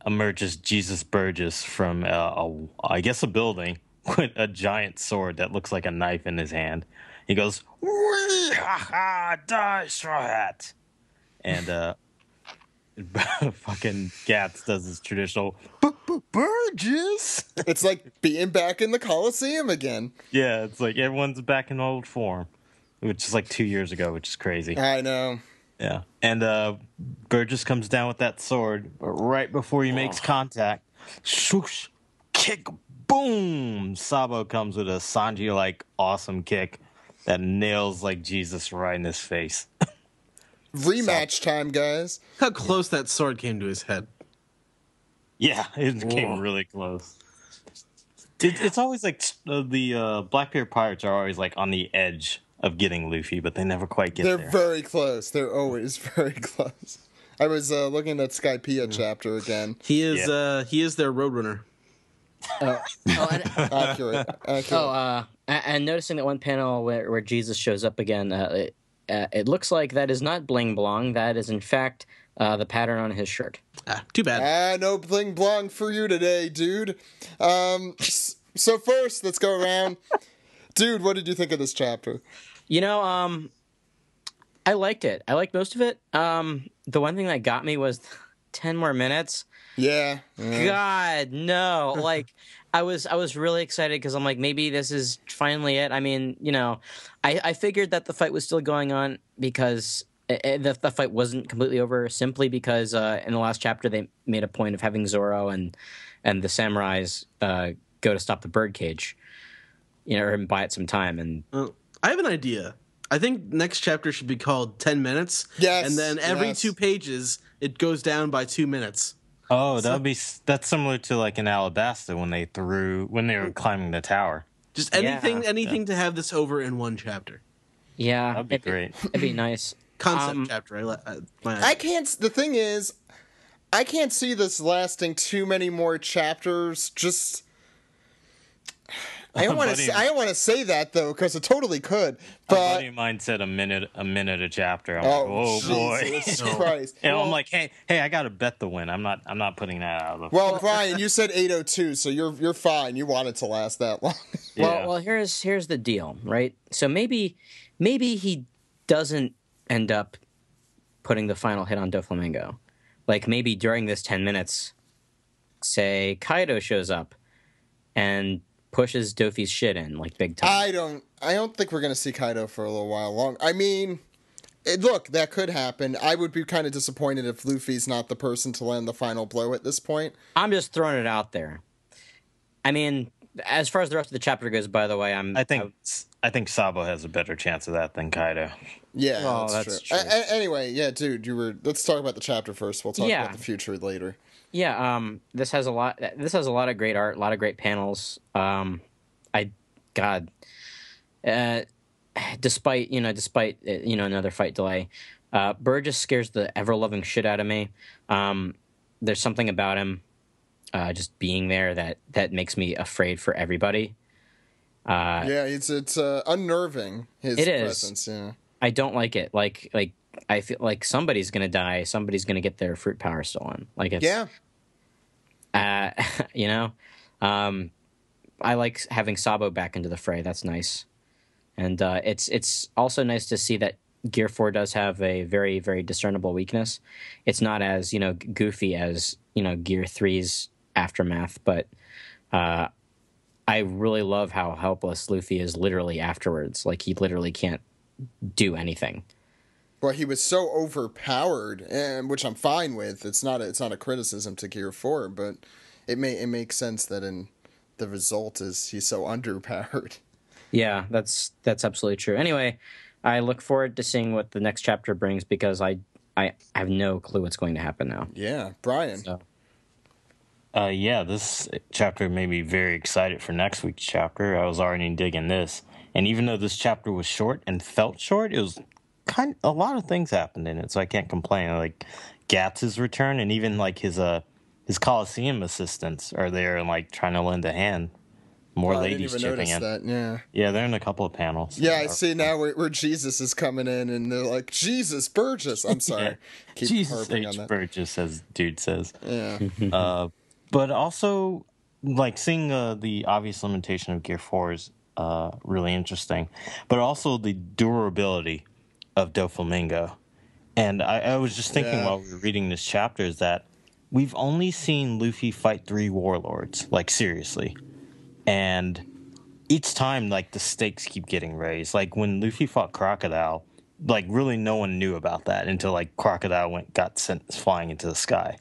S6: Emerges Jesus Burgess from I guess a building with a giant sword that looks like a knife in his hand. He goes, "Wee ha ha! Die, Straw Hat!" And fucking Giatz does his traditional Burgess.
S1: It's like being back in the Coliseum again.
S6: Yeah, it's like everyone's back in old form, which is like 2 years ago, which is crazy.
S1: I know.
S6: Yeah, and Burgess comes down with that sword, but right before he makes contact, swoosh, kick, boom! Sabo comes with a Sanji-like awesome kick that nails like Jesus right in his face.
S1: Rematch time, guys.
S2: How close that sword came to his head.
S6: Yeah, it came really close. It's always like the Blackbeard pirates are always like on the edge of getting Luffy, but they never quite get
S1: They're
S6: there.
S1: very close. They're always very close. I was looking at Skypiea chapter again.
S2: He is their Roadrunner.
S1: Accurate.
S3: And noticing that one panel where Jesus shows up again, it looks like that is not bling blong. That is in fact the pattern on his shirt.
S2: Too bad.
S1: No bling blong for you today, dude. So first, let's go around. Dude, what did you think of this chapter?
S3: I liked it. I liked most of it. The one thing that got me was 10 more minutes.
S1: Yeah.
S3: God, no. Like, I was really excited because I'm like, maybe this is finally it. I mean, I figured that the fight was still going on because the fight wasn't completely over simply because in the last chapter they made a point of having Zoro and the samurais go to stop the birdcage, or buy it some time. And
S2: I have an idea. I think next chapter should be called 10 minutes.
S1: Yes.
S2: And then every 2 pages, it goes down by 2 minutes.
S6: Oh, that's similar to like in Alabasta when they were climbing the tower.
S2: Just anything to have this over in one chapter.
S3: Yeah,
S6: that'd be great.
S3: It'd be nice.
S2: Concept chapter.
S1: I can't. The thing is, I can't see this lasting too many more chapters. Just. I don't want to say that though, because it totally could. But
S6: a buddy of mine said a minute a chapter. I'm like, oh boy,
S1: Christ!
S6: And I'm like, hey, I got to bet the win. I'm not putting that out of the.
S1: Well, Brian, you said 8:02, so you're fine. You want it to last that long.
S6: Yeah.
S3: Well, here's the deal, right? So maybe he doesn't end up putting the final hit on Doflamingo. Like maybe during this 10 minutes, say Kaido shows up and pushes Dofi's shit in like big time.
S1: I don't think we're gonna see Kaido for a little while long. I mean, look, that could happen. I would be kind of disappointed if Luffy's not the person to land the final blow at this point.
S3: I'm just throwing it out there. I mean, as far as the rest of the chapter goes, by the way,
S6: I think Sabo has a better chance of that than Kaido.
S1: Yeah, that's true. Anyway, yeah, dude, let's talk about the chapter first. We'll talk about the future later.
S3: Yeah, this has a lot of great art, a lot of great panels. Despite another fight delay, Burgess scares the ever-loving shit out of me. There's something about him just being there that makes me afraid for everybody.
S1: It's unnerving, his presence. Yeah.
S3: I don't like it. Like I feel like somebody's gonna die. Somebody's gonna get their fruit power stolen. Like it's I like having Sabo back into the fray. That's nice, and it's also nice to see that Gear 4 does have a very, very discernible weakness. It's not as goofy as Gear 3's aftermath, but I really love how helpless Luffy is literally afterwards. Like he literally can't do anything.
S1: Well, he was so overpowered, and which I'm fine with. It's not a criticism to Gear 4, but it makes sense that in the result is he's so underpowered.
S3: Yeah, that's absolutely true. Anyway, I look forward to seeing what the next chapter brings because I have no clue what's going to happen now.
S1: Yeah, Brian.
S3: So.
S6: This chapter made me very excited for next week's chapter. I was already digging this. And even though this chapter was short and felt short, it was a lot of things happened in it, so I can't complain. Like Giatz's return and even like his Coliseum assistants are there and like trying to lend a hand. More ladies chipping in.
S1: That,
S6: yeah, they're in a couple of panels.
S1: Yeah, I see now where Jesus is coming in, and they're like, Jesus, Burgess. I'm sorry.
S6: Yeah.
S1: Keep
S6: Jesus
S1: harping
S6: H.
S1: on that.
S6: Burgess, as dude says.
S1: Yeah.
S6: But also, like, seeing the obvious limitation of Gear 4 is really interesting. But also the durability of Doflamingo. And I was just thinking while we were reading this chapter is that we've only seen Luffy fight 3 warlords, like, seriously. And each time, like, the stakes keep getting raised. Like, when Luffy fought Crocodile, like, really no one knew about that until, like, Crocodile got sent flying into the sky.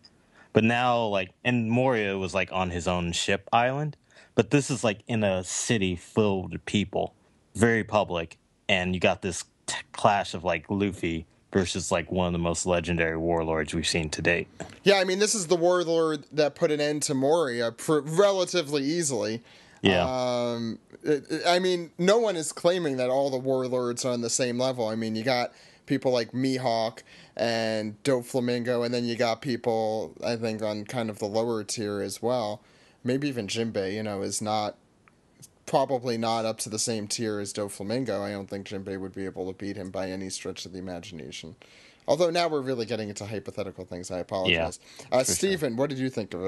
S6: But now, like, and Moria was, like, on his own ship island. But this is, like, in a city filled with people, very public. And you got this clash of, like, Luffy versus like one of the most legendary warlords we've seen to date.
S1: Yeah, I mean, this is the warlord that put an end to Moria relatively easily.
S6: Yeah.
S1: I mean, no one is claiming that all the warlords are on the same level. I mean, you got people like Mihawk and Doflamingo, and then you got people, I think, on kind of the lower tier as well. Maybe even Jinbei, is probably not up to the same tier as Doflamingo. I don't think Jinbei would be able to beat him by any stretch of the imagination. Although now we're really getting into hypothetical things. I apologize. Stephen, what did you think of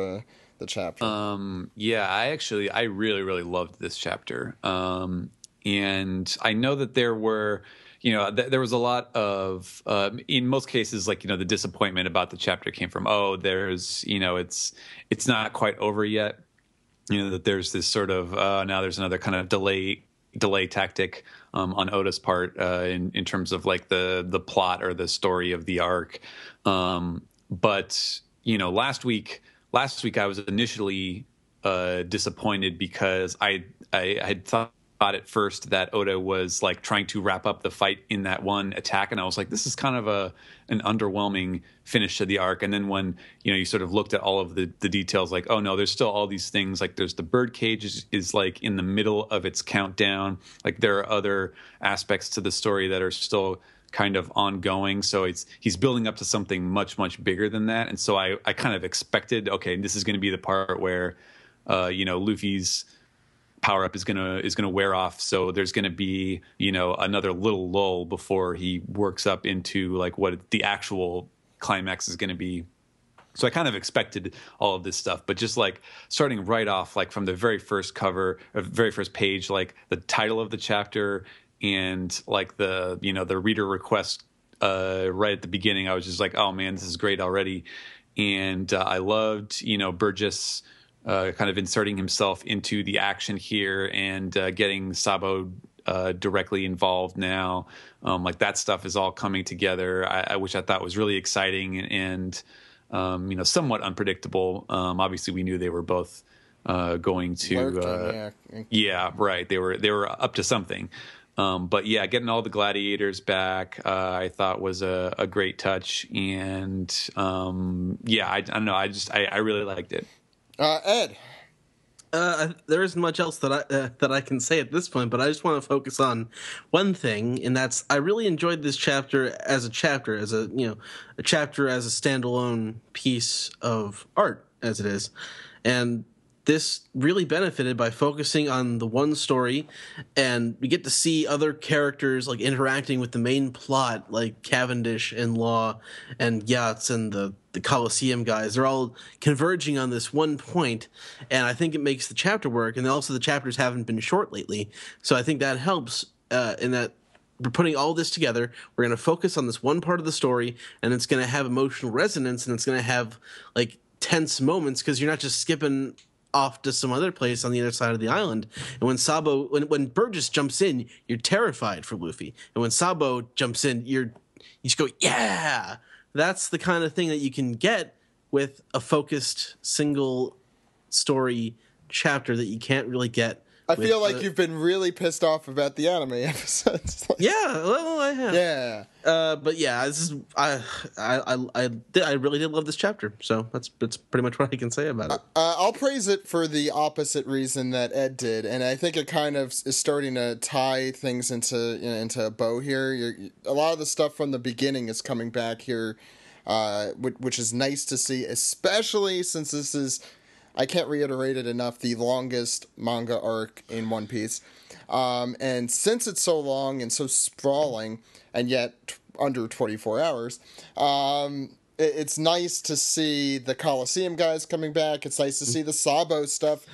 S1: the chapter?
S5: I really, really loved this chapter. And I know that there were, there was a lot of, in most cases, like, the disappointment about the chapter came from, there's, it's not quite over yet. That there's this sort of, now there's another kind of delay tactic on Oda's part in terms of like the plot or the story of the arc. But last week I was initially disappointed because I had thought at first that Oda was like trying to wrap up the fight in that one attack, and I was like, this is kind of an underwhelming finish to the arc. And then when you sort of looked at all of the details, like, oh no, there's still all these things, like there's the birdcage is like in the middle of its countdown, like there are other aspects to the story that are still kind of ongoing, so he's building up to something much, much bigger than that. And so I kind of expected, okay, this is going to be the part where Luffy's power up is gonna wear off, so there's gonna be another little lull before he works up into like what the actual climax is gonna be. So I kind of expected all of this stuff, but just like starting right off, like from the very first cover, or very first page, like the title of the chapter and like the the reader request right at the beginning, I was just like, oh man, this is great already. And I loved Burgess kind of inserting himself into the action here and getting Sabo directly involved now. Like that stuff is all coming together, which I thought was really exciting and somewhat unpredictable. Obviously, we knew they were both going to. Yeah, right. They were up to something. But yeah, getting all the gladiators back, I thought was a great touch. And I don't know. I really liked it.
S1: Ed,
S2: there isn't much else that I can say at this point, but I just want to focus on one thing, and that's I really enjoyed this chapter as a chapter, as a chapter as a standalone piece of art as it is, and this really benefited by focusing on the one story, and we get to see other characters like interacting with the main plot, like Cavendish and Law and Giatz and the Colosseum guys. They're all converging on this one point, and I think it makes the chapter work. And also the chapters haven't been short lately, so I think that helps in that we're putting all this together. We're going to focus on this one part of the story, and it's going to have emotional resonance, and it's going to have like tense moments because you're not just skipping off to some other place on the other side of the island. And when Burgess jumps in, you're terrified for Luffy. And when Sabo jumps in, you just go, yeah! That's the kind of thing that you can get with a focused single story chapter that you can't really get.
S1: I feel like you've been really pissed off about the anime episodes.
S2: Yeah, well, I have.
S1: Yeah.
S2: But yeah, this is I really did love this chapter. So that's pretty much what I can say about it.
S1: I'll praise it for the opposite reason that Ed did, and I think it kind of is starting to tie things into a bow here. A lot of the stuff from the beginning is coming back here, which is nice to see, especially since this is, I can't reiterate it enough, the longest manga arc in One Piece. And since it's so long and so sprawling, and yet under 24 hours, it's nice to see the Colosseum guys coming back. It's nice to see the Sabo stuff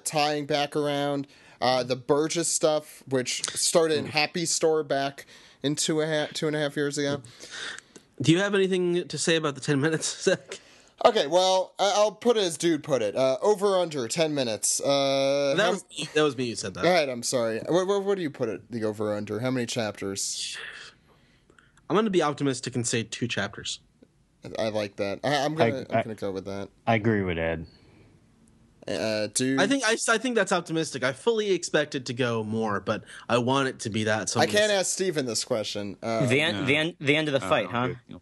S1: tying back around. The Burgess stuff, which started in Happy Store back in 2.5 years ago.
S2: Do you have anything to say about the 10 minutes, Zach?
S1: Okay, well, I'll put it as Dude put it. Over under 10 minutes.
S2: That was me who said that.
S1: All right, I'm sorry. Where do you put it, the over under? How many chapters?
S2: I'm going to be optimistic and say 2 chapters.
S1: I like that. I'm gonna go with that.
S6: I agree with Ed.
S1: Do
S2: I think that's optimistic. I fully expect it to go more, but I want it to be that. So
S1: I can't ask Steven this question.
S3: The end of the fight, huh?
S5: Good.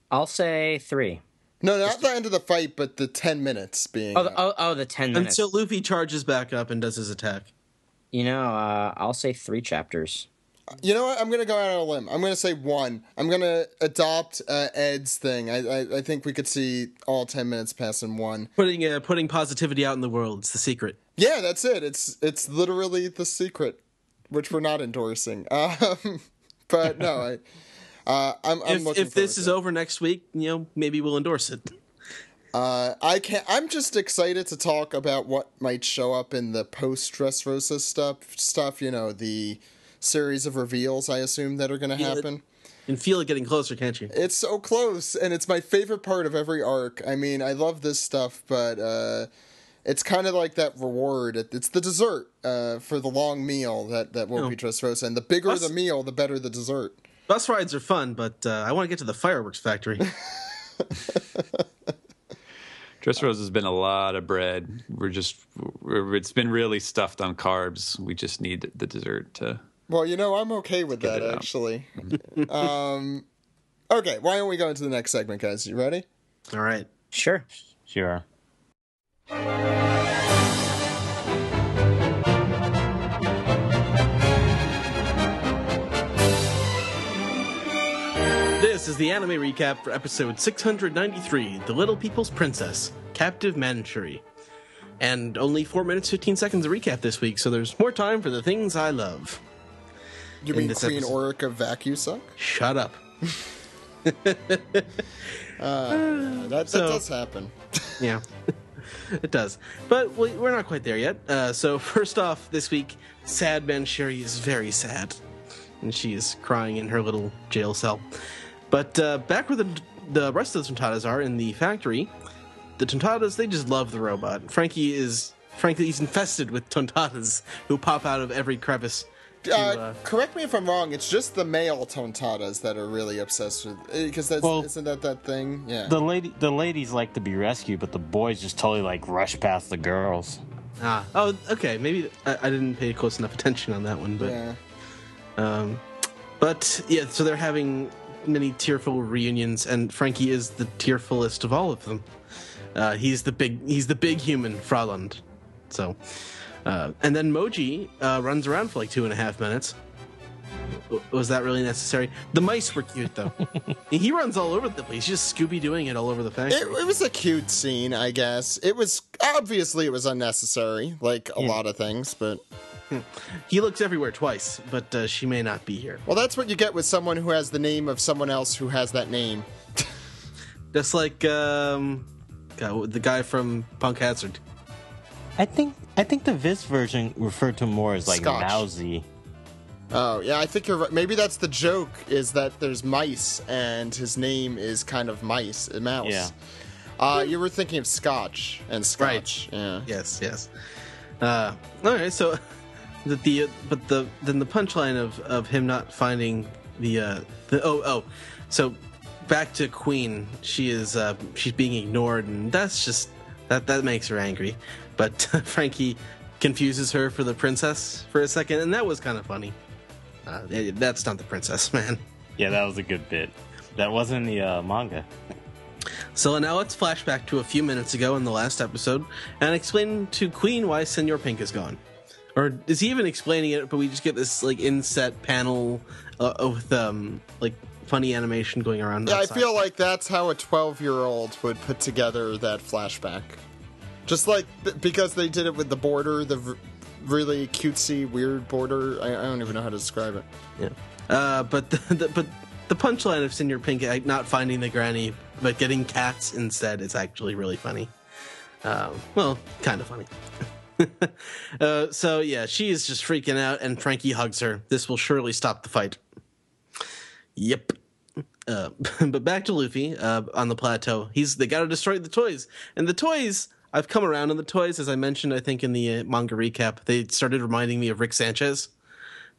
S3: I'll say 3.
S1: No, not the end of the fight, but the 10 minutes being.
S3: The 10 minutes.
S2: Until Luffy charges back up and does his attack.
S3: I'll say 3 chapters.
S1: You know what? I'm going to go out on a limb. I'm going to say 1. I'm going to adopt Ed's thing. I think we could see all 10 minutes pass in 1.
S2: Putting positivity out in the world. It's the secret.
S1: Yeah, that's it. It's literally the secret, which we're not endorsing. But no, I'm looking.
S2: If this is over next week, maybe we'll endorse it.
S1: I can't. I'm just excited to talk about what might show up in the post Dressrosa stuff. The series of reveals, I assume, that are going to happen.
S2: And feel it getting closer, can't you?
S1: It's so close, and it's my favorite part of every arc. I mean, I love this stuff, but it's kind of like that reward. It's the dessert for the long meal that will be Dressrosa, and the bigger the meal, the better the dessert.
S2: Bus rides are fun, but I want to get to the fireworks factory.
S5: Dressrosa's been a lot of bread. It's been really stuffed on carbs. We just need the dessert to.
S1: Well, I'm okay with that, actually. Okay, why don't we go into the next segment, guys? You ready?
S2: All right.
S3: Sure.
S2: This is the anime recap for episode 693, The Little People's Princess, Captive Manchuri. And only 4 minutes, 15 seconds of recap this week, so there's more time for the things I love.
S1: You mean Queen Orica Vacusuck?
S2: Shut up.
S1: That does happen.
S2: Yeah, it does. But we're not quite there yet. So first off, this week, Sad Manchuri is very sad. And she is crying in her little jail cell. But back where the rest of the Tontadas are, in the factory, the Tontadas, they just love the robot. Frankly, he's infested with Tontadas who pop out of every crevice.
S1: Correct me if I'm wrong. It's just the male Tontadas that are really obsessed with, because isn't that thing? Yeah.
S6: The ladies like to be rescued, but the boys just totally rush past the girls.
S2: Oh, okay. Maybe I didn't pay close enough attention on that one, but
S1: yeah.
S2: But yeah. So they're having many tearful reunions, and Frankie is the tearfulest of all of them. He's the big human Frauland. So. And then Moji runs around for 2.5 minutes. Was that really necessary? The mice were cute, though. He runs all over the place. He's just Scooby-Dooing it all over the factory.
S1: It was a cute scene, I guess. It was unnecessary, like a lot of things, but...
S2: He looks everywhere twice, but she may not be here.
S1: Well, that's what you get with someone who has the name of someone else who has that name.
S2: Just like the guy from Punk Hazard.
S6: I think the Viz version referred to him more as
S1: Scotch.
S6: mousy.
S1: Oh, yeah, I think you're right. Maybe that's the joke, is that there's mice, and his name is kind of mouse. Yeah. You were thinking of Scotch, and Scotch. Right. Yeah.
S2: Yes. All right, so then the punchline of him not finding so back to Queen. She's being ignored, and that's just that makes her angry. But Frankie confuses her for the princess for a second, and that was kind of funny. That's not the princess, man.
S6: Yeah, that was a good bit. That wasn't in the manga.
S2: So now let's flash back to a few minutes ago in the last episode and explain to Queen why Senor Pink is gone. Or is he even explaining it, but we just get this inset panel with funny animation going around.
S1: Yeah,
S2: outside.
S1: I feel like that's how a 12-year-old would put together that flashback. Just because they did it with the border, the really cutesy, weird border. I don't even know how to describe it.
S2: Yeah. But the punchline of Senor Pink not finding the granny, but getting cats instead is actually really funny. Well, kind of funny. So yeah, she is just freaking out, and Frankie hugs her. This will surely stop the fight. Yep. But back to Luffy on the plateau. They got to destroy the toys, and the toys. I've come around on the toys, as I mentioned, I think, in the manga recap. They started reminding me of Rick Sanchez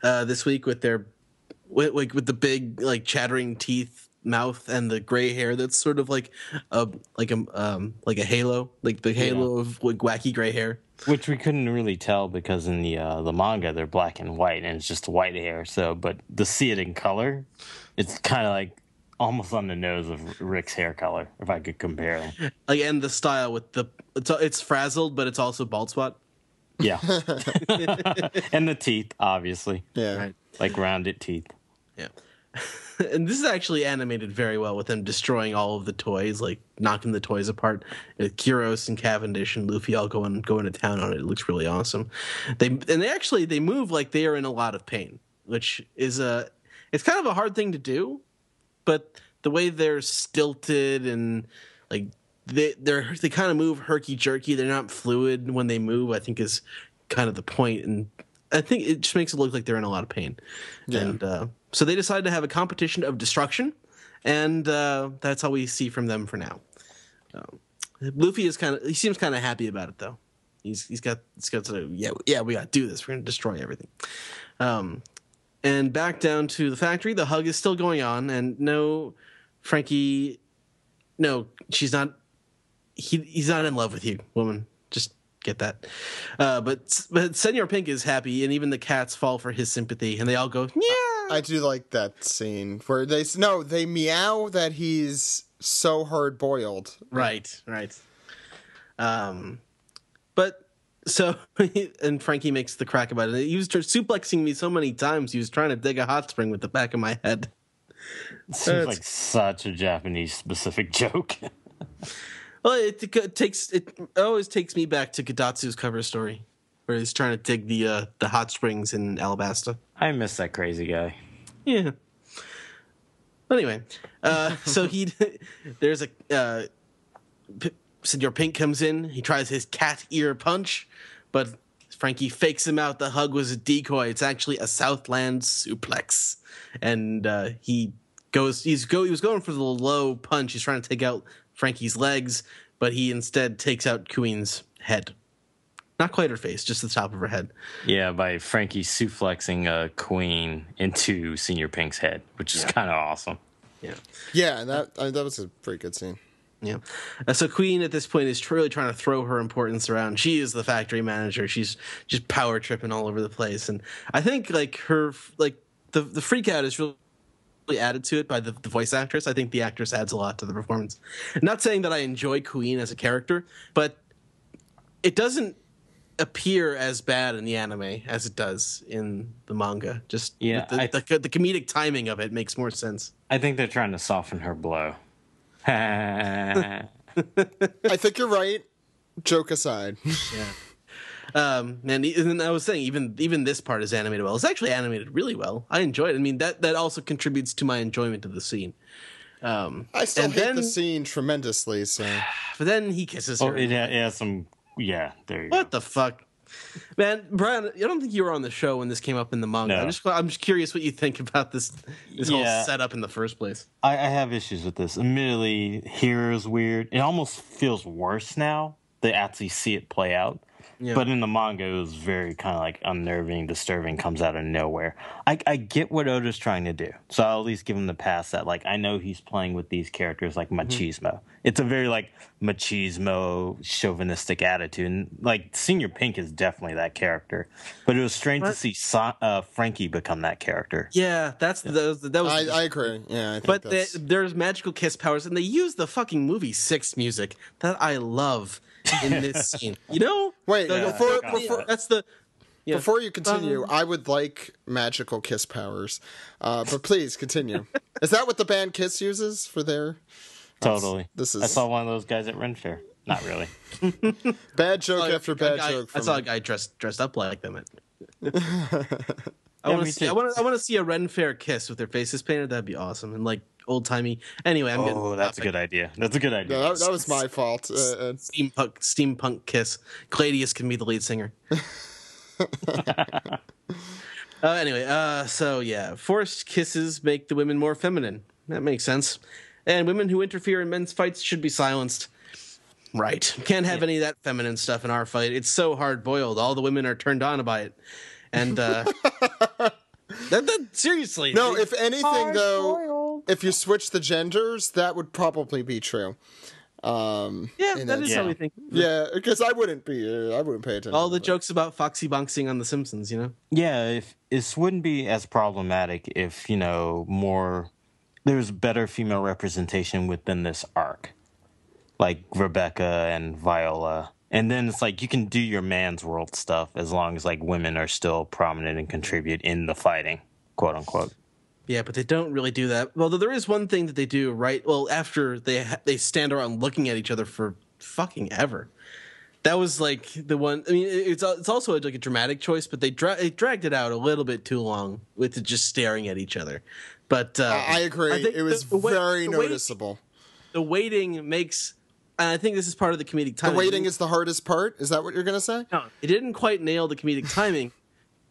S2: this week with their with the big, chattering teeth mouth and the gray hair that's sort of like a halo, like the halo of like wacky gray hair.
S6: Which we couldn't really tell because in the manga they're black and white and it's just white hair. So, but to see it in color, it's kind of like almost on the nose of Rick's hair color, if I could compare them.
S2: Like, and the style with it's frazzled, but it's also bald spot.
S6: Yeah, and the teeth, obviously.
S1: Yeah,
S2: Right.
S6: Like rounded teeth.
S2: Yeah. And this is actually animated very well with them destroying all of the toys, like knocking the toys apart. Kyros and Cavendish and Luffy all going to town on it. It looks really awesome. They move like they are in a lot of pain, which is it's kind of a hard thing to do, but the way they're stilted and like they kind of move herky jerky. They're not fluid when they move, I think is kind of the point. And I think it just makes it look like they're in a lot of pain. Yeah. And so they decided to have a competition of destruction, and that's all we see from them for now. Luffy he seems kind of happy about it though. He's got sort of we got to do this. We're going to destroy everything. And back down to the factory, the hug is still going on, and no, Frankie, no, she's not. He's not in love with you, woman. Just get that. But Senor Pink is happy, and even the cats fall for his sympathy, and they all go, yeah.
S1: I do like that scene where they meow that he's so hard boiled.
S2: Right. But so and Frankie makes the crack about it. He was suplexing me so many times. He was trying to dig a hot spring with the back of my head.
S6: Seems like such a Japanese specific joke.
S2: Well, it always takes me back to Giatsu's cover story, where he's trying to dig the hot springs in Alabasta.
S6: I miss that crazy guy.
S2: Yeah. Anyway, so there's Senor Pink comes in. He tries his cat ear punch, but Frankie fakes him out. The hug was a decoy. It's actually a Southland suplex, and he was going for the low punch. He's trying to take out Frankie's legs, but he instead takes out Queen's head. Not quite her face, just the top of her head.
S6: Yeah, by Frankie suplexing Queen into Senior Pink's head, which is kind of awesome.
S1: Yeah, that was a pretty good scene.
S2: Yeah. So Queen at this point is really trying to throw her importance around. She is the factory manager. She's just power tripping all over the place, and I think like the freak out is really added to it by the voice actress. I think the actress adds a lot to the performance. Not saying that I enjoy Queen as a character, but it doesn't appear as bad in the anime as it does in the manga. Just the comedic timing of it makes more sense.
S6: I think they're trying to soften her blow.
S1: I think you're right. Joke aside.
S2: Yeah. And I was saying, even this part is animated well. It's actually animated really well. I enjoy it. I mean, that also contributes to my enjoyment of the scene.
S1: I still hate the scene tremendously. So,
S2: but then he kisses her.
S6: Yeah, there you go.
S2: What the fuck? Man, Brian, I don't think you were on the show when this came up in the manga.
S6: No.
S2: I'm just curious what you think about this whole setup in the first place.
S6: I have issues with this. Admittedly, here is weird. It almost feels worse now to actually see it play out. Yeah. But in the manga, it was very kind of like unnerving, disturbing, comes out of nowhere. I get what Oda's trying to do. So I'll at least give him the pass that, like, I know he's playing with these characters like machismo. Mm-hmm. It's a very, like, machismo, chauvinistic attitude. And, like, Senior Pink is definitely that character. But it was strange to see Frankie become that character.
S2: Yeah, that was.
S1: I agree. Yeah, I think
S2: there's magical kiss powers, and they use the fucking movie 6 music that I love in this scene. You know?
S1: Wait,
S2: before
S1: you continue, I would like magical kiss powers. But please continue. Is that what the band Kiss uses for their...
S6: Totally. I saw one of those guys at Ren Fair. Not really.
S1: Bad joke after bad joke.
S2: I saw a guy dressed up like them. I want to see a Ren Fair Kiss with their faces painted. That'd be awesome. And like old timey. Anyway,
S6: that's a good idea. That's a good idea.
S1: No, that was my fault.
S2: Steampunk Kiss. Gladius can be the lead singer. Anyway, so yeah, forced kisses make the women more feminine. That makes sense. And women who interfere in men's fights should be silenced. Right. Can't have any of that feminine stuff in our fight. It's so hard-boiled. All the women are turned on by it. And, that seriously.
S1: No, if anything, though, if you switch the genders, that would probably be true.
S2: That is how we think.
S1: Yeah, because I wouldn't pay attention.
S2: All the jokes about Foxy Bonksing on The Simpsons, you know?
S6: Yeah, if this wouldn't be as problematic if, there's better female representation within this arc. Like Rebecca and Viola. And then it's like you can do your man's world stuff as long as like women are still prominent and contribute in the fighting, quote unquote.
S2: Yeah, but they don't really do that. Although there is one thing that they do right. Well, after they stand around looking at each other for fucking ever. That was like the one. I mean, it's also like a dramatic choice, but they dragged it out a little bit too long with just staring at each other. But
S1: I agree. It was very noticeable.
S2: The waiting makes. And I think this is part of the comedic timing.
S1: The waiting is the hardest part? Is that what you're going to say?
S2: No, it didn't quite nail the comedic timing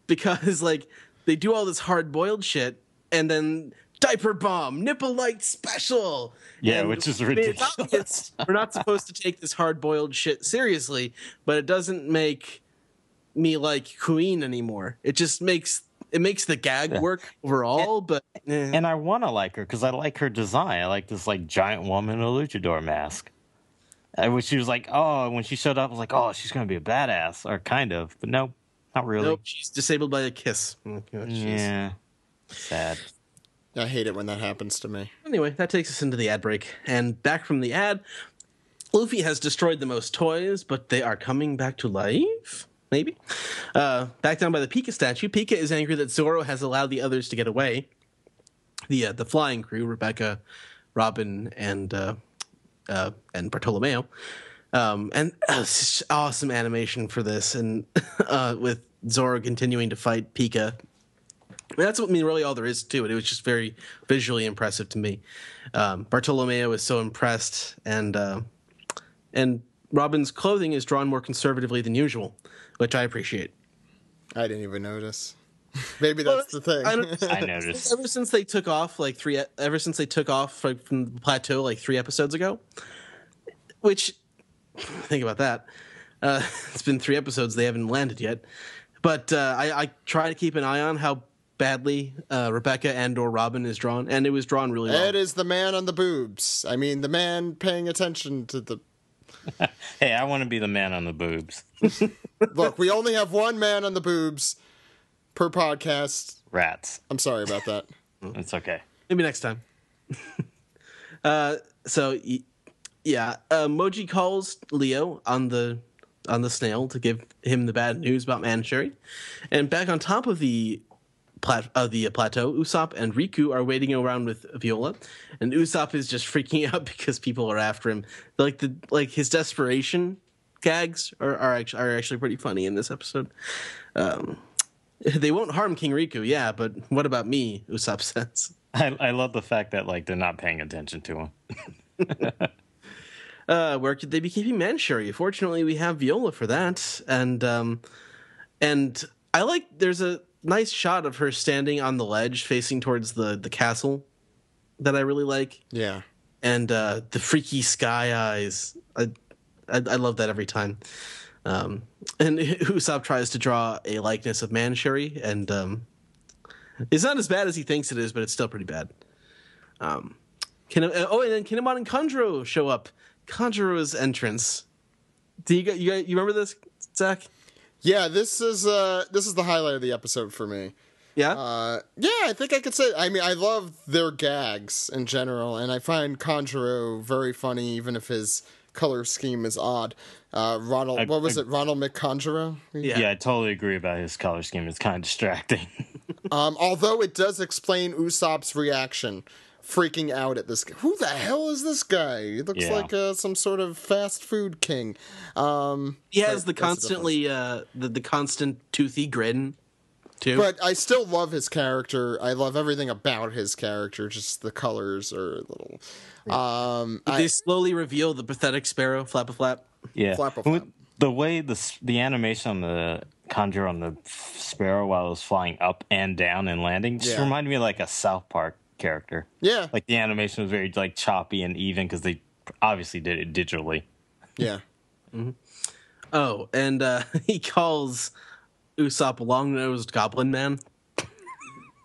S2: because, like, they do all this hard-boiled shit and then diaper bomb, nipple light special.
S6: Yeah,
S2: and
S6: which is ridiculous.
S2: We're not supposed to take this hard-boiled shit seriously, but it doesn't make me like Queen anymore. It just makes the gag work overall,
S6: And I want to like her because I like her design. I like this, like, giant woman in a luchador mask. She was like, when she showed up, I was like, she's going to be a badass, or kind of, but no, not really.
S2: Nope, she's disabled by a kiss. Oh, God,
S6: yeah, sad.
S1: I hate it when that happens to me.
S2: Anyway, that takes us into the ad break. And back from the ad, Luffy has destroyed the most toys, but they are coming back to life? Maybe? Back down by the Pika statue, Pika is angry that Zoro has allowed the others to get away. The flying crew, Rebecca, Robin, and Bartolomeo. And awesome animation for this, and with Zoro continuing to fight Pika. That's what really all there is to it. It was just very visually impressive to me. Bartolomeo is so impressed, and Robin's clothing is drawn more conservatively than usual, which I appreciate.
S1: I didn't even notice. Maybe that's the thing.
S6: I noticed.
S2: Ever since they took off from the plateau like 3 episodes ago, which think about that. It's been 3 episodes; they haven't landed yet. But I try to keep an eye on how badly Rebecca and/or Robin is drawn, and it was drawn really well.
S1: Ed is the man on the boobs. I mean, the man paying attention to the.
S6: Hey, I want to be the man on the boobs.
S1: Look, we only have one man on the boobs per podcast.
S6: Rats.
S1: I'm sorry about that.
S6: It's okay.
S2: Maybe next time. Moji calls Leo on the snail to give him the bad news about Manchuri, and back on top of the plateau, Usopp and Riku are waiting around with Viola, and Usopp is just freaking out because people are after him. Like his desperation gags are actually pretty funny in this episode. They won't harm King Riku, yeah, but what about me? Usopp says.
S6: I love the fact that like they're not paying attention to him.
S2: Where could they be keeping Manchuri? Fortunately, we have Viola for that, and I like. There's a nice shot of her standing on the ledge, facing towards the castle, that I really like.
S1: Yeah,
S2: and the freaky sky eyes. I love that every time. And Usopp tries to draw a likeness of Manchuri, and it's not as bad as he thinks it is, but it's still pretty bad. And then Kinemon and Kanjuro show up. Kanjuro's entrance. Do you remember this, Zach?
S1: Yeah, this is the highlight of the episode for me.
S2: Yeah?
S1: Yeah, I think I could say. I mean, I love their gags in general, and I find Kanjuro very funny, even if his color scheme is odd. Ronald McConjuro?
S6: Yeah, I totally agree about his color scheme. It's kind of distracting.
S1: Although it does explain Usopp's reaction, freaking out at this. Who the hell is this guy? He looks like some sort of fast food king.
S2: He has the constantly the constant toothy grin too.
S1: But I still love his character. I love everything about his character. Just the colors are a little.
S2: They slowly reveal the pathetic sparrow, flap a flap.
S6: Yeah,
S1: flap a flap.
S6: The way the animation on the conjure on the sparrow while it was flying up and down and landing just reminded me of like a South Park character.
S1: Yeah,
S6: like the animation was very like choppy and even because they obviously did it digitally.
S1: Yeah.
S2: Mm-hmm. Oh, and he calls Usopp long-nosed goblin man.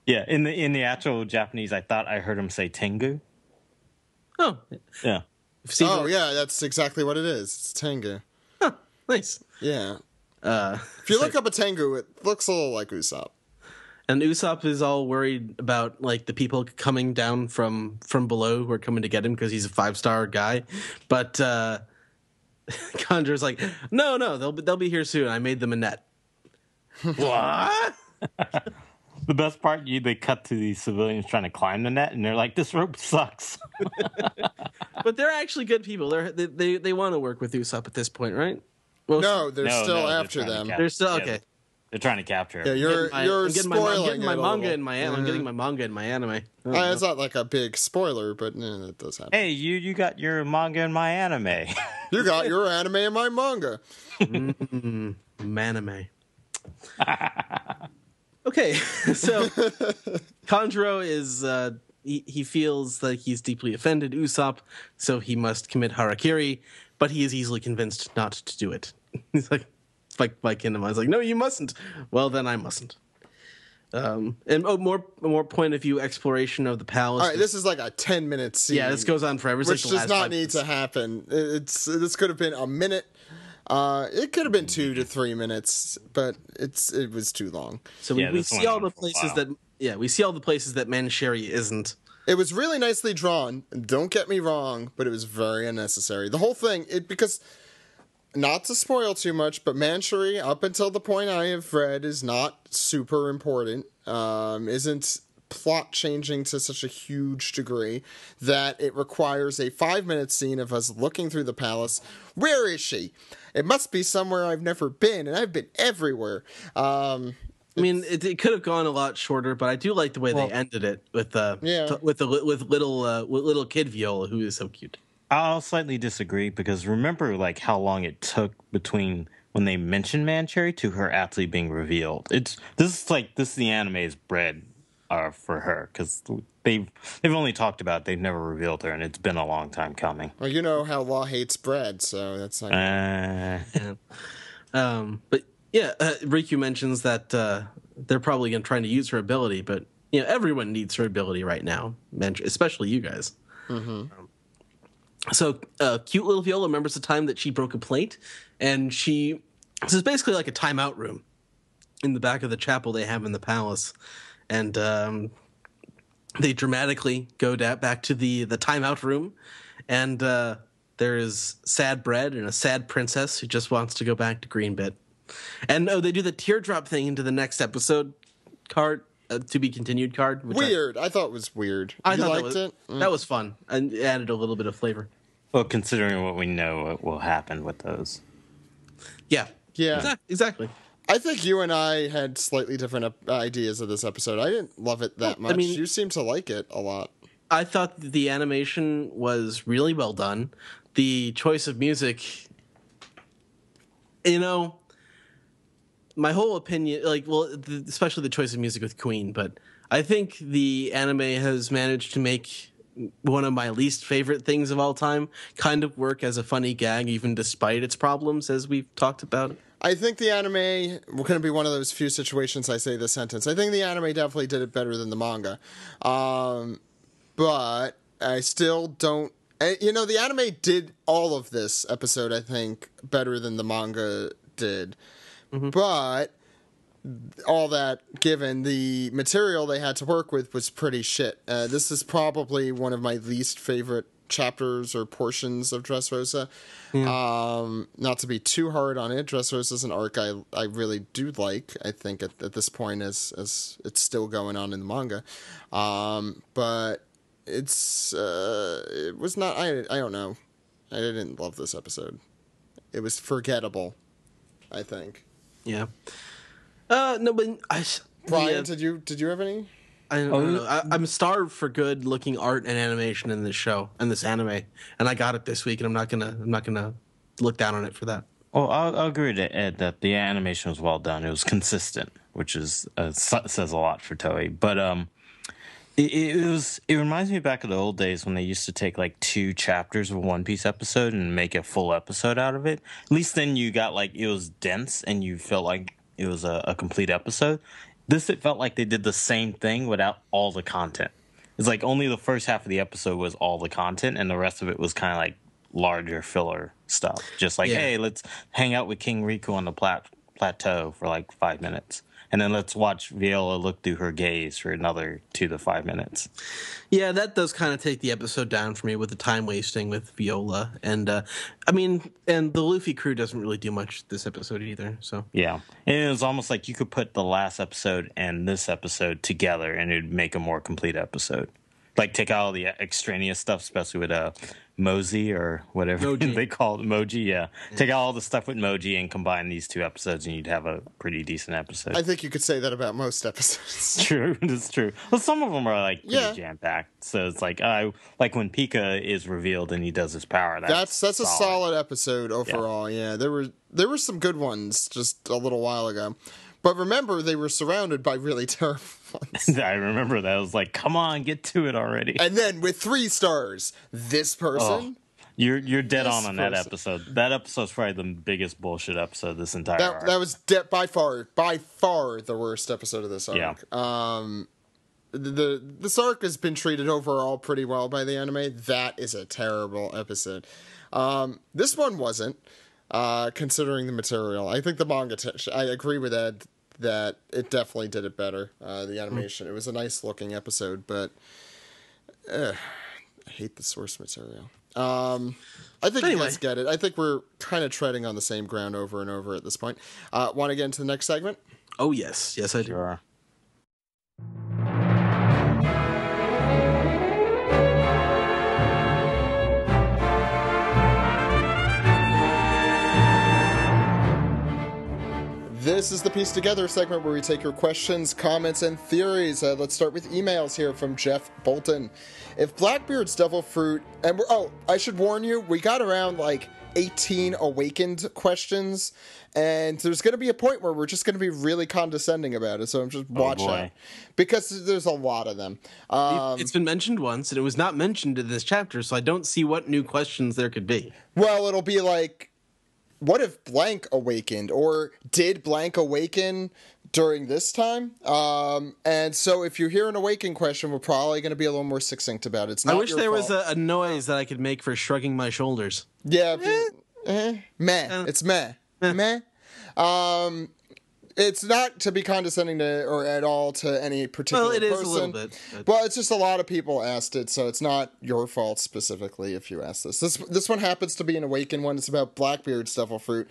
S6: Yeah, in the actual Japanese, I thought I heard him say Tengu.
S2: Oh,
S6: Yeah.
S1: Yeah, that's exactly what it is. It's Tengu.
S2: huh, nice.
S1: Yeah. If you look up a Tengu, it looks a little like Usopp.
S2: And Usopp is all worried about like the people coming down from below who are coming to get him because he's a 5-star guy. But Conjur's like, no, they'll be here soon. I made them a net. What?
S6: The best part, they cut to these civilians trying to climb the net, and they're like, "This rope sucks."
S2: But they're actually good people. They want to work with Usopp at this point, right?
S1: No, they're still after them.
S2: They're still okay.
S6: They're trying to capture him.
S1: Yeah, you're spoiling
S2: my
S1: it a
S2: manga
S1: little.
S2: in my I'm getting my manga in my anime.
S1: It's not like a big spoiler, but that does happen.
S6: Hey, you got your manga in my anime.
S1: You got your anime in my manga.
S2: Manime. Okay, so Kanjuro is he feels like he's deeply offended Usopp, so he must commit harakiri, but he is easily convinced not to do it. He's like Kinema. I was like, no, you mustn't. Well, then I mustn't. And more point of view exploration of the palace.
S1: All right, this is like a 10-minute scene.
S2: Yeah, this goes on forever.
S1: Which does not need to happen. This could have been a minute. It could have been 2 to 3 minutes, but it was too long.
S2: So we see all the places that Mancheri isn't.
S1: It was really nicely drawn. Don't get me wrong, but it was very unnecessary. The whole thing, because not to spoil too much, but Mancheri, up until the point I have read, is not super important. Isn't plot changing to such a huge degree that it requires a 5-minute scene of us looking through the palace. Where is she? It must be somewhere I've never been, and I've been everywhere. I
S2: mean, it could have gone a lot shorter, but I do like the way they ended it with little kid Viola, who is so cute.
S6: I'll slightly disagree because remember, like how long it took between when they mentioned Mancheri to her actually being revealed. This is the anime's bread for her because they've only talked about it, they've never revealed her, and it's been a long time coming.
S1: Well, you know how Law hates bread, so that's not.
S2: But yeah, Riku mentions that they're probably trying to use her ability, but everyone needs her ability right now, especially you guys.
S1: Mm-hmm.
S2: So cute little Viola remembers the time that she broke a plate, and this is basically like a timeout room in the back of the chapel they have in the palace, and they dramatically go back to the timeout room, and there is sad bread and a sad princess who just wants to go back to Greenbit. And they do the teardrop thing into the next episode card, to be continued card. Which
S1: I thought was weird.
S2: I
S1: you
S2: thought
S1: liked it?
S2: That was fun and it added a little bit of flavor.
S6: Well, considering what we know what will happen with those.
S2: Yeah. Exactly.
S1: I think you and I had slightly different ideas of this episode. I didn't love it that much. You seem to like it a lot.
S2: I thought the animation was really well done. The choice of music, my whole opinion, especially the choice of music with Queen, but I think the anime has managed to make one of my least favorite things of all time kind of work as a funny gag, even despite its problems, as we've talked about.
S1: I think the anime, we're going to be one of those few situations I say this sentence. I think the anime definitely did it better than the manga. But I still don't, the anime did all of this episode, I think, better than the manga did. Mm-hmm. But all that given, the material they had to work with was pretty shit. This is probably one of my least favorite chapters or portions of Dressrosa. Yeah. Not to be too hard on it, Dressrosa is an arc I really do like. I think at this point as it's still going on in the manga. But it was not, I don't know. I didn't love this episode. It was forgettable, I think.
S2: Yeah. No, but
S1: Brian, did you have any?
S2: I don't know. I'm starved for good looking art and animation in this show and this anime, and I got it this week, and I'm not gonna look down on it for that.
S6: Well, I'll agree to Ed that the animation was well done. It was consistent, which is says a lot for Toei. But it reminds me back of the old days when they used to take like 2 chapters of a One Piece episode and make a full episode out of it. At least then you got it was dense and you felt like it was a complete episode. This, it felt like they did the same thing without all the content. It's like only the first half of the episode was all the content, and the rest of it was kind of like larger filler stuff. Just like, hey, let's hang out with King Riku on the plateau for like 5 minutes. And then let's watch Viola look through her gaze for another 2 to 5 minutes.
S2: Yeah, that does kind of take the episode down for me with the time wasting with Viola. And, and the Luffy crew doesn't really do much this episode either, so.
S6: Yeah. And it was almost like you could put the last episode and this episode together and it would make a more complete episode. Like, take out all the extraneous stuff, especially with Mosey or whatever they call it, Moji, yeah. Take out all the stuff with Moji and combine these 2 episodes and you'd have a pretty decent episode.
S1: I think you could say that about most episodes.
S6: True, it's true. Well, some of them are like pretty jam-packed. So it's like, like when Pika is revealed and he does his power. That's
S1: a solid episode overall, yeah. There were some good ones just a little while ago. But remember, they were surrounded by really terrible ones.
S6: I remember that. I was like, come on, get to it already.
S1: And then with 3 stars, this person.
S6: Oh, you're dead on that episode. That episode's probably the biggest bullshit episode of this entire arc.
S1: That was by far the worst episode of this arc.
S6: Yeah.
S1: This arc has been treated overall pretty well by the anime. That is a terrible episode. This one wasn't. Considering the material, I think the manga. I agree with Ed that it definitely did it better. The animation, it was a nice looking episode, but I hate the source material. I think you guys get it. I think we're kind of treading on the same ground over and over at this point. Want to get into the next segment?
S2: Oh yes, I do.
S6: Sure.
S1: This is the Piece Together segment where we take your questions, comments, and theories. Let's start with emails here from Jeff Bolton. If Blackbeard's devil fruit... I should warn you, we got around like 18 awakened questions, and there's going to be a point where we're just going to be really condescending about it, so I'm just watch out. Because there's a lot of them.
S2: It's been mentioned once, and it was not mentioned in this chapter, so I don't see what new questions there could be.
S1: Well, it'll be like... What if blank awakened, or did blank awaken during this time? And so if you hear an awaken question, we're probably going to be a little more succinct about it. It's not
S2: I wish there
S1: fault.
S2: was a noise that I could make for shrugging my shoulders.
S1: Yeah. Meh. It's meh. Meh. It's not to be condescending to or at all to any particular person.
S2: Well, it is a little bit.
S1: Well, it's just a lot of people asked it, so it's not your fault specifically if you asked this. This one happens to be an awakened one. It's about Blackbeard's devil fruit.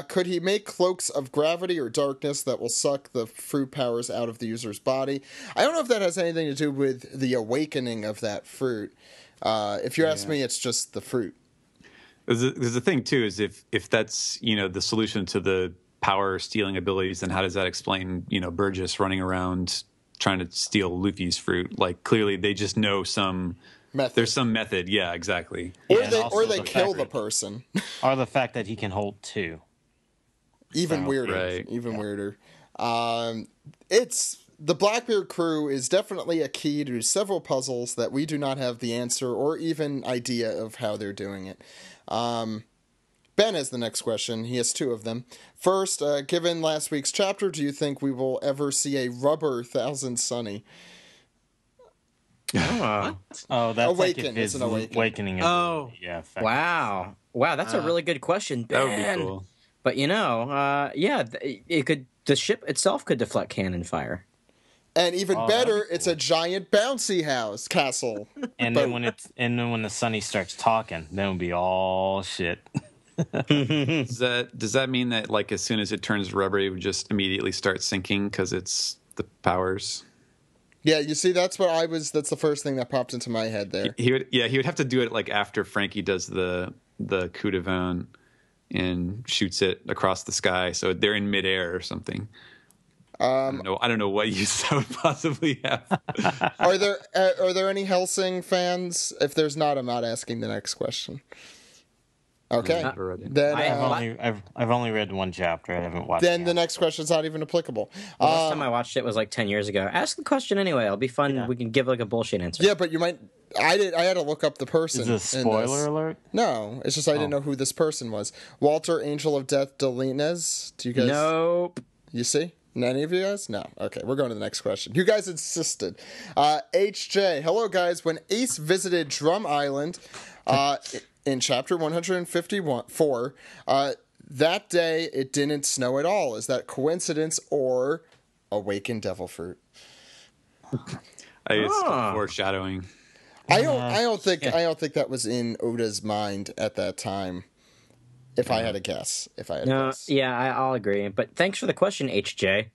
S1: Could he make cloaks of gravity or darkness that will suck the fruit powers out of the user's body? I don't know if that has anything to do with the awakening of that fruit. If you ask me, it's just the fruit.
S5: There's a thing, too, is if that's, the solution to the power stealing abilities, then how does that explain, Burgess running around trying to steal Luffy's fruit? Like, clearly they just know some method. There's some method. Yeah, exactly.
S1: Or they kill the person.
S6: Or the fact that he can hold 2.
S1: Even weirder.
S5: Right.
S1: Even weirder. It's the Blackbeard crew is definitely a key to several puzzles that we do not have the answer or even idea of how they're doing it. Ben has the next question. He has 2 of them. First, given last week's chapter, do you think we will ever see a rubber Thousand Sunny?
S6: Oh, that's
S1: Awaken.
S6: like if
S1: It's an
S6: awakening.
S2: Oh.
S6: Yeah.
S3: Wow, that's a really good question, Ben.
S5: That would be cool.
S3: But it could. The ship itself could deflect cannon fire.
S1: And even better, it's a giant bouncy house castle.
S6: And then when the Sunny starts talking, then it'll be all shit.
S5: Does that mean that like as soon as it turns rubber, it would just immediately start sinking because it's the powers?
S1: Yeah, you see, that's the first thing that popped into my head there.
S5: He would have to do it like after Frankie does the coup de vin and shoots it across the sky, so they're in midair or something. I don't know what use that would possibly have.
S1: Are there any Hellsing fans? If there's not, I'm not asking the next question. Okay. Then
S6: I've only read 1 chapter. I haven't watched.
S1: Then the next question's not even applicable.
S3: The last time I watched it was like 10 years ago. Ask the question anyway. It'll be fun. Yeah. We can give like a bullshit answer.
S1: Yeah, but you might. I had to look up the person.
S6: Is this a spoiler alert?
S1: No, it's just I didn't know who this person was. Walter, Angel of Death, Delines. Do you guys?
S3: Nope.
S1: You see? Any of you guys? No. Okay, we're going to the next question. You guys insisted. HJ, hello guys. When Ace visited Drum Island in chapter 154, that day it didn't snow at all. Is that coincidence or awakened devil fruit?
S5: It's foreshadowing.
S1: I don't think that was in Oda's mind at that time. If I had to guess.
S3: Yeah, I'll agree. But thanks for the question, HJ.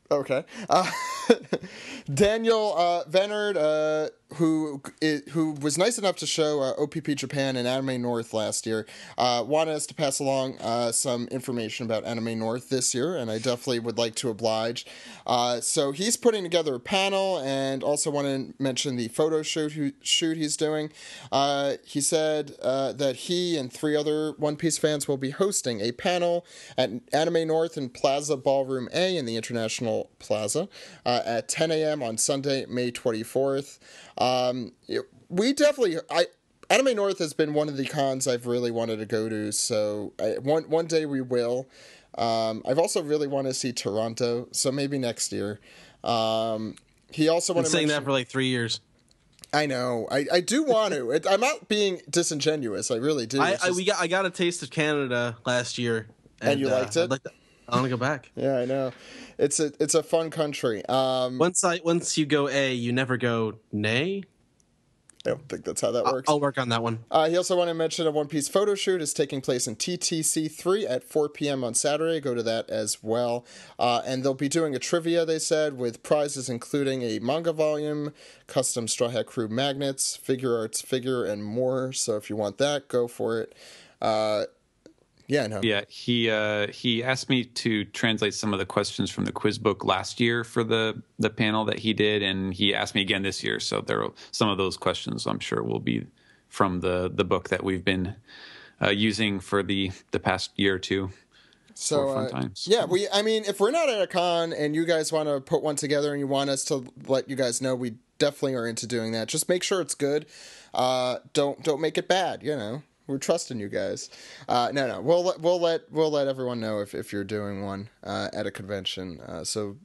S1: Okay. Daniel Vennard, who was nice enough to show OPP Japan and Anime North last year, wanted us to pass along some information about Anime North this year, and I definitely would like to oblige. So he's putting together a panel, and also want to mention the photo shoot he's doing. He said that he and 3 other One Piece fans will be hosting a panel at Anime North in Plaza Ballroom A in the International Plaza at 10 a.m. on Sunday, May 24th. We definitely... Anime North has been one of the cons I've really wanted to go to, so one day we will. I've also really wanted to see Toronto, so maybe next year. He also wanted to
S2: saying that for like 3 years.
S1: I know. I do want to. I'm not being disingenuous. I really do.
S2: I got a taste of Canada last year,
S1: and you liked it.
S2: I want to go back.
S1: Yeah, I know. It's a fun country.
S2: Once you go A, you never go nay.
S1: I don't think that's how that works.
S2: I'll work on that one.
S1: He also wanted to mention a One Piece photo shoot is taking place in TTC 3 at 4 p.m. on Saturday. Go to that as well. And they'll be doing a trivia, they said, with prizes including a manga volume, custom Straw Hat Crew magnets, figure arts figure, and more. So if you want that, go for it. Yeah,
S5: he asked me to translate some of the questions from the quiz book last year for the panel that he did, and he asked me again this year. So some of those questions I'm sure will be from the book that we've been using for the past year or two.
S1: So
S5: fun times.
S1: Yeah, if we're not at a con and you guys want to put one together and you want us to let you guys know, we definitely are into doing that. Just make sure it's good. Don't make it bad, you know. We're trusting you guys. No. We'll let everyone know if you're doing one at a convention. So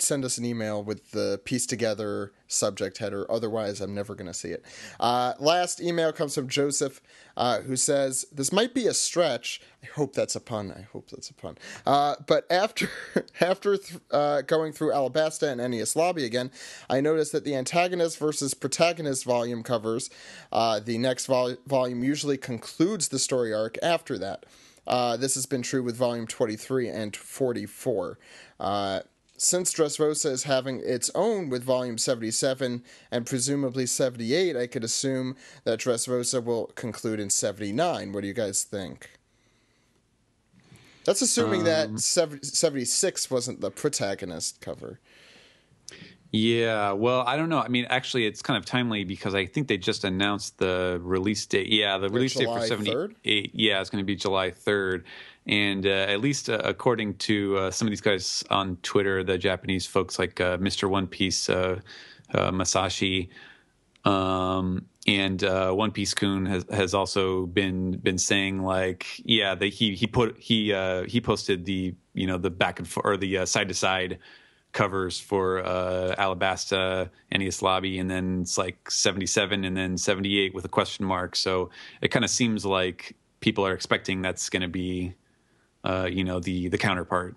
S1: send us an email with the piece together subject header. Otherwise, I'm never going to see it. Last email comes from Joseph, who says, this might be a stretch. I hope that's a pun. But after going through Alabasta and Ennius Lobby again, I noticed that the antagonist versus protagonist volume covers. The next volume usually concludes the story arc after that. This has been true with volume 23 and 44. Since Dressrosa is having its own with volume 77 and presumably 78, I could assume that Dressrosa will conclude in 79. What do you guys think? That's assuming that 76 wasn't the protagonist cover.
S5: Yeah, well, I don't know. I mean, actually, it's kind of timely because I think they just announced the release date. Yeah, the release date for 78. 3rd? Yeah, it's going to be July 3rd. And at least according to some of these guys on Twitter, the Japanese folks like Mr. One Piece, Masashi, and One Piece Kun has also been saying like, yeah, he posted the the back and forth or the side to side covers for Alabasta, Ennius Lobby, and then it's like 77 and then 78 with a question mark. So it kind of seems like people are expecting that's going to be the counterpart,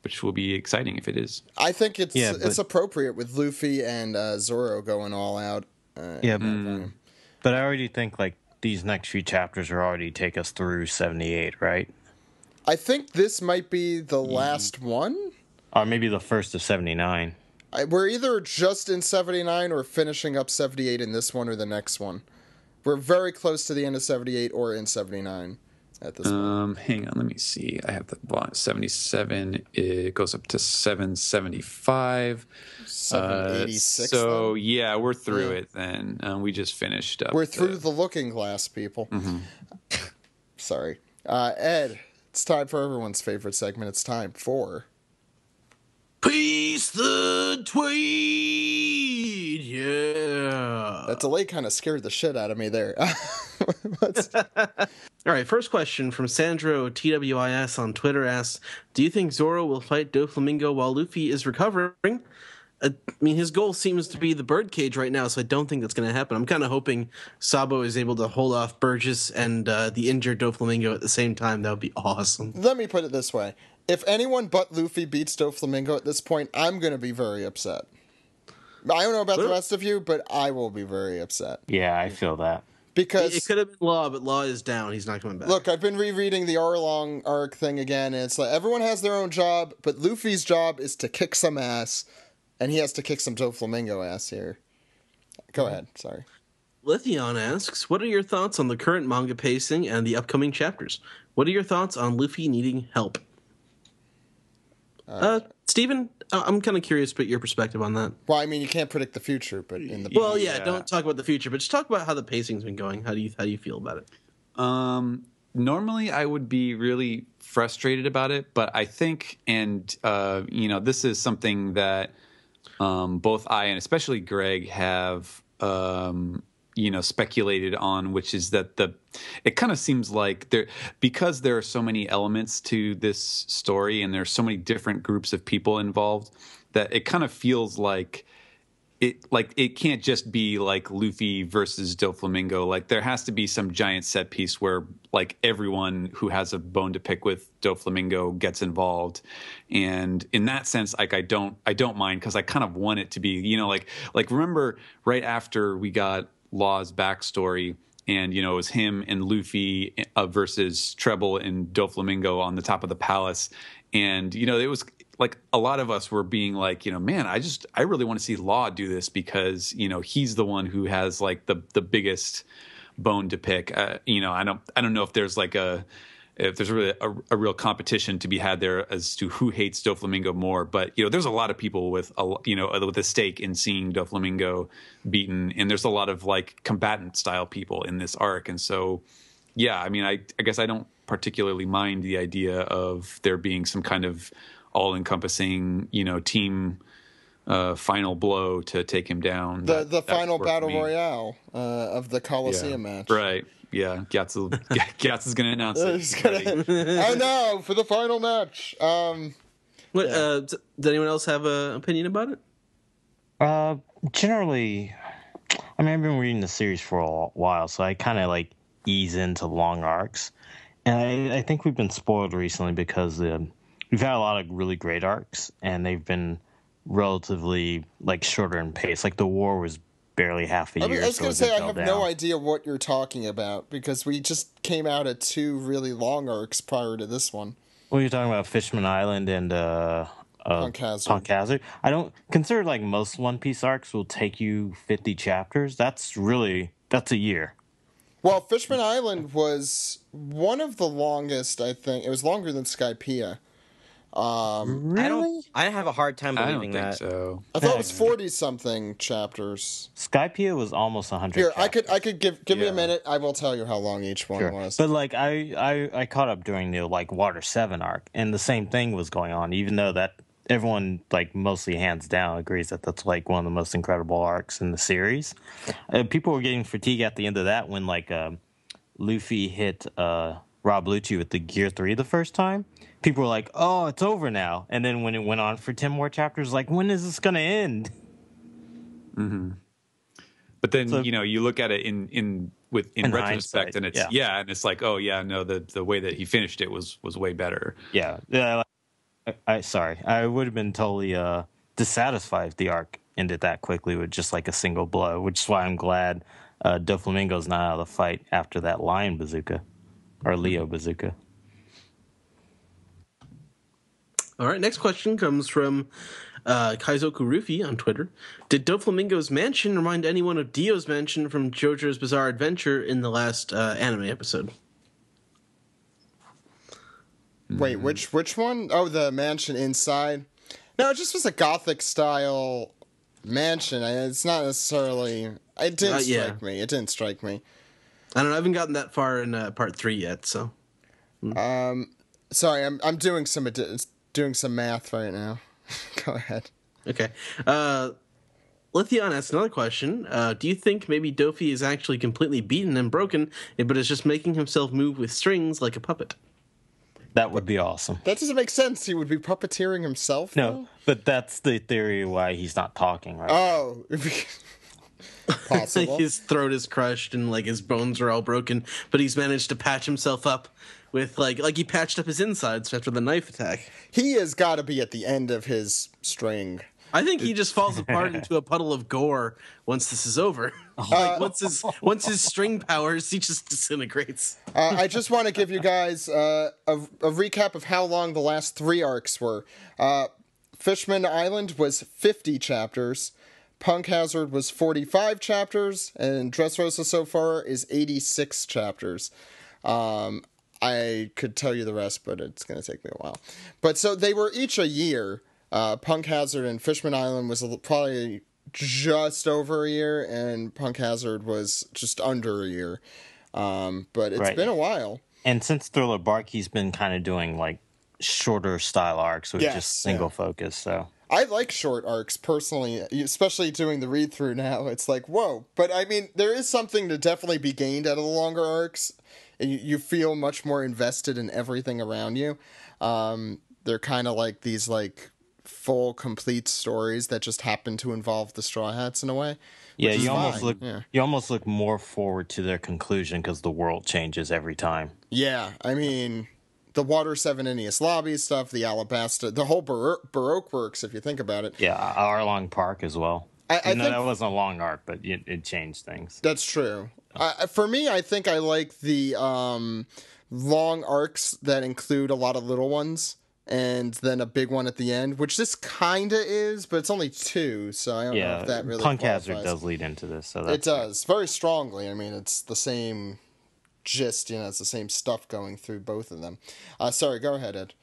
S5: which will be exciting if it is.
S1: I think it's appropriate with Luffy and Zoro going all out.
S6: But I already think like these next few chapters are already take us through 78, right?
S1: I think this might be the last one.
S6: Or maybe the first of 79.
S1: We're either just in 79 or finishing up 78 in this one or the next one. We're very close to the end of 78 or in 79 at this point.
S5: Hang on, let me see. I have the 77. It goes up to 775.
S1: 786.
S5: So, yeah, we're through it then. We just finished up.
S1: We're through the looking glass, people.
S5: Mm-hmm.
S1: Sorry. Ed, it's time for everyone's favorite segment. It's time for...
S2: Peace the Tweed! Yeah!
S1: That delay kind of scared the shit out of me there.
S2: All right, first question from Sandro TWIS on Twitter asks, do you think Zoro will fight Doflamingo while Luffy is recovering? I mean, his goal seems to be the birdcage right now, so I don't think that's going to happen. I'm kind of hoping Sabo is able to hold off Burgess and the injured Doflamingo at the same time. That would be awesome.
S1: Let me put it this way. If anyone but Luffy beats Doflamingo at this point, I'm going to be very upset. I don't know about the rest of you, but I will be very upset.
S6: Yeah, I feel that.
S1: Because
S2: it could have been Law, but Law is down. He's not coming back.
S1: Look, I've been rereading the Arlong arc thing again, and it's like everyone has their own job, but Luffy's job is to kick some ass, and he has to kick some Doflamingo ass here. Go ahead, sorry.
S2: Lithion asks, what are your thoughts on the current manga pacing and the upcoming chapters? What are your thoughts on Luffy needing help? Steven, I'm kind of curious about your perspective on that.
S1: Well, I mean, you can't predict the future, but in the
S2: Well, yeah, don't talk about the future, but just talk about how the pacing's been going. How do you feel about it?
S5: Normally, I would be really frustrated about it, but I think, and this is something that both I and especially Greg have speculated on, which is that it kind of seems like because there are so many elements to this story and there's so many different groups of people involved, that it kind of feels like it can't just be like Luffy versus Doflamingo. Like there has to be some giant set piece where like everyone who has a bone to pick with Doflamingo gets involved. And in that sense, like I don't mind, because I kind of want it to be, like remember right after we got Law's backstory, and it was him and Luffy versus Treble and Doflamingo on the top of the palace, and it was like a lot of us were being like, man, I really want to see Law do this, because he's the one who has like the biggest bone to pick. I don't know if there's like if there's really a real competition to be had there as to who hates Doflamingo more, but there's a lot of people with a stake in seeing Doflamingo beaten, and there's a lot of like combatant style people in this arc, and so yeah, I mean, I guess I don't particularly mind the idea of there being some kind of all-encompassing team final blow to take him down.
S1: The final battle royale of the Coliseum match,
S5: right? Yeah, Giatz is going to announce it.
S1: I know, for the final match.
S2: Does anyone else have an opinion about it?
S6: Generally, I mean, I've been reading the series for a while, so I kind of like ease into long arcs. And I think we've been spoiled recently because we've had a lot of really great arcs, and they've been relatively like shorter in pace. Like the war was barely half a year.
S1: I was going to say, I have no idea what you're talking about, because we just came out at 2 really long arcs prior to this one.
S6: Well, you're talking about Fishman Island and Punk Hazard. I don't consider like most One Piece arcs will take you 50 chapters. That's a year.
S1: Well, Fishman Island was one of the longest, I think. It was longer than Skypiea.
S3: Really? I have a hard time believing that.
S5: I don't think so.
S1: I thought it was 40-something chapters.
S6: Skypiea was almost 100
S1: Here,
S6: chapters.
S1: I could give me a minute. I will tell you how long each one was.
S6: But like I caught up during the like Water 7 arc, and the same thing was going on, even though that everyone like mostly hands down agrees that that's like one of the most incredible arcs in the series. People were getting fatigue at the end of that when like Luffy hit Rob Lucci with the Gear 3 the first time. People were like, oh, it's over now. And then when it went on for 10 more chapters, like, when is this going to end?
S5: Mm-hmm. But then, you look at it in retrospect,
S6: hindsight,
S5: and it's, and it's like, oh, yeah, no, the way that he finished it was way better.
S6: Yeah. I would have been totally dissatisfied if the arc ended that quickly with just like a single blow, which is why I'm glad Doflamingo's not out of the fight after that Lion Bazooka, or Leo Bazooka.
S2: All right, next question comes from Kaizoku Rufi on Twitter. Did Doflamingo's mansion remind anyone of Dio's mansion from JoJo's Bizarre Adventure in the last anime episode?
S1: Wait, which one? Oh, the mansion inside? No, it just was a Gothic-style mansion. It's not necessarily... It didn't strike me. It didn't strike me.
S2: I don't know. I haven't gotten that far in part 3 yet, so...
S1: Sorry, I'm doing some math right now. Go ahead.
S2: Okay. Lithion asks another question. Do you think maybe Dofi is actually completely beaten and broken, but is just making himself move with strings like a puppet?
S6: That would be awesome.
S1: That doesn't make sense. He would be puppeteering himself.
S6: No,
S1: though?
S6: but that's the theory why he's not talking right
S1: Oh, possible.
S2: His throat is crushed and like his bones are all broken, but he's managed to patch himself up with like he patched up his insides after the knife attack.
S1: He has got to be at the end of his string.
S2: I think he just falls apart into a puddle of gore once this is over. Like once his string powers, he just disintegrates.
S1: I just want to give you guys a recap of how long the last 3 arcs were. Fishman Island was 50 chapters. Punk Hazard was 45 chapters. And Dressrosa so far is 86 chapters. I could tell you the rest, but it's going to take me a while. But so they were each a year. Punk Hazard and Fishman Island was probably just over a year, and Punk Hazard was just under a year. But it's been a while.
S6: And since Thriller Bark, he's been kind of doing like shorter style arcs with just single focus. So
S1: I like short arcs personally, especially doing the read through now. It's like, whoa. But I mean, there is something to definitely be gained out of the longer arcs. You feel much more invested in everything around you. They're kind of like these like full, complete stories that just happen to involve the Straw Hats in a way.
S6: Yeah, you almost look more forward to their conclusion because the world changes every time.
S1: Yeah, I mean, the Water 7 Ineos Lobby stuff, the Alabasta, the whole Baroque works, if you think about it.
S6: Yeah, Arlong Park as well.
S1: I think
S6: that wasn't a long arc, but it changed things.
S1: That's true. For me, I think I like the long arcs that include a lot of little ones. And then a big one at the end, which this kinda is, but it's only 2, so I don't know if that really
S6: Punk
S1: qualifies.
S6: Hazard does lead into this, so
S1: it does very strongly. I mean, it's the same gist, it's the same stuff going through both of them. Sorry, go ahead, Ed.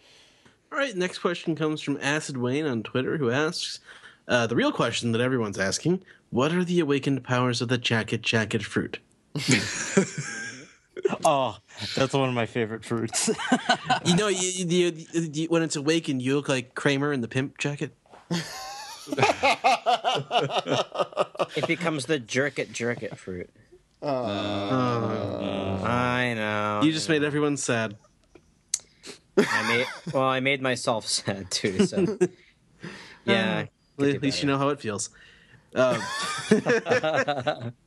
S2: All right, next question comes from Acid Wayne on Twitter, who asks the real question that everyone's asking: what are the awakened powers of the jacket fruit?
S6: Oh, that's one of my favorite fruits.
S2: You when it's awakened, you look like Kramer in the Pimp Jacket.
S3: It becomes the jerk it fruit. I know.
S2: You just made everyone sad.
S3: I made myself sad too. So yeah,
S2: at least you know how it feels.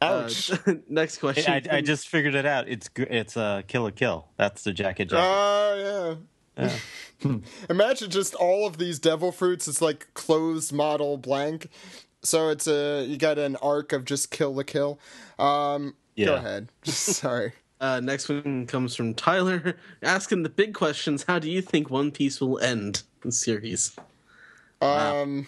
S1: Ouch.
S2: Next question.
S6: I just figured it out. It's Kill a Kill. That's the jacket.
S1: Oh, yeah. Imagine just all of these devil fruits. It's like closed model blank. So it's you got an arc of just Kill the Kill. Go ahead. Sorry.
S2: Next one comes from Tyler, asking the big questions. How do you think One Piece will end the series?
S1: I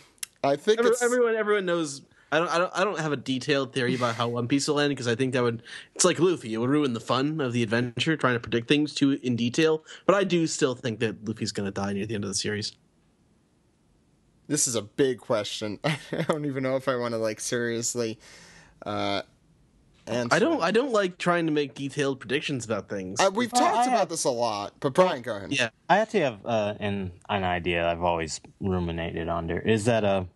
S1: think
S2: everyone knows. I don't have a detailed theory about how One Piece will end because I think it's like Luffy. It would ruin the fun of the adventure trying to predict things too in detail. But I do still think that Luffy's going to die near the end of the series.
S1: This is a big question. I don't even know if I want to seriously answer.
S2: I don't like trying to make detailed predictions about things.
S1: We've talked about this a lot, but Brian, go ahead.
S2: Yeah,
S6: I actually have an idea I've always ruminated on there. Is that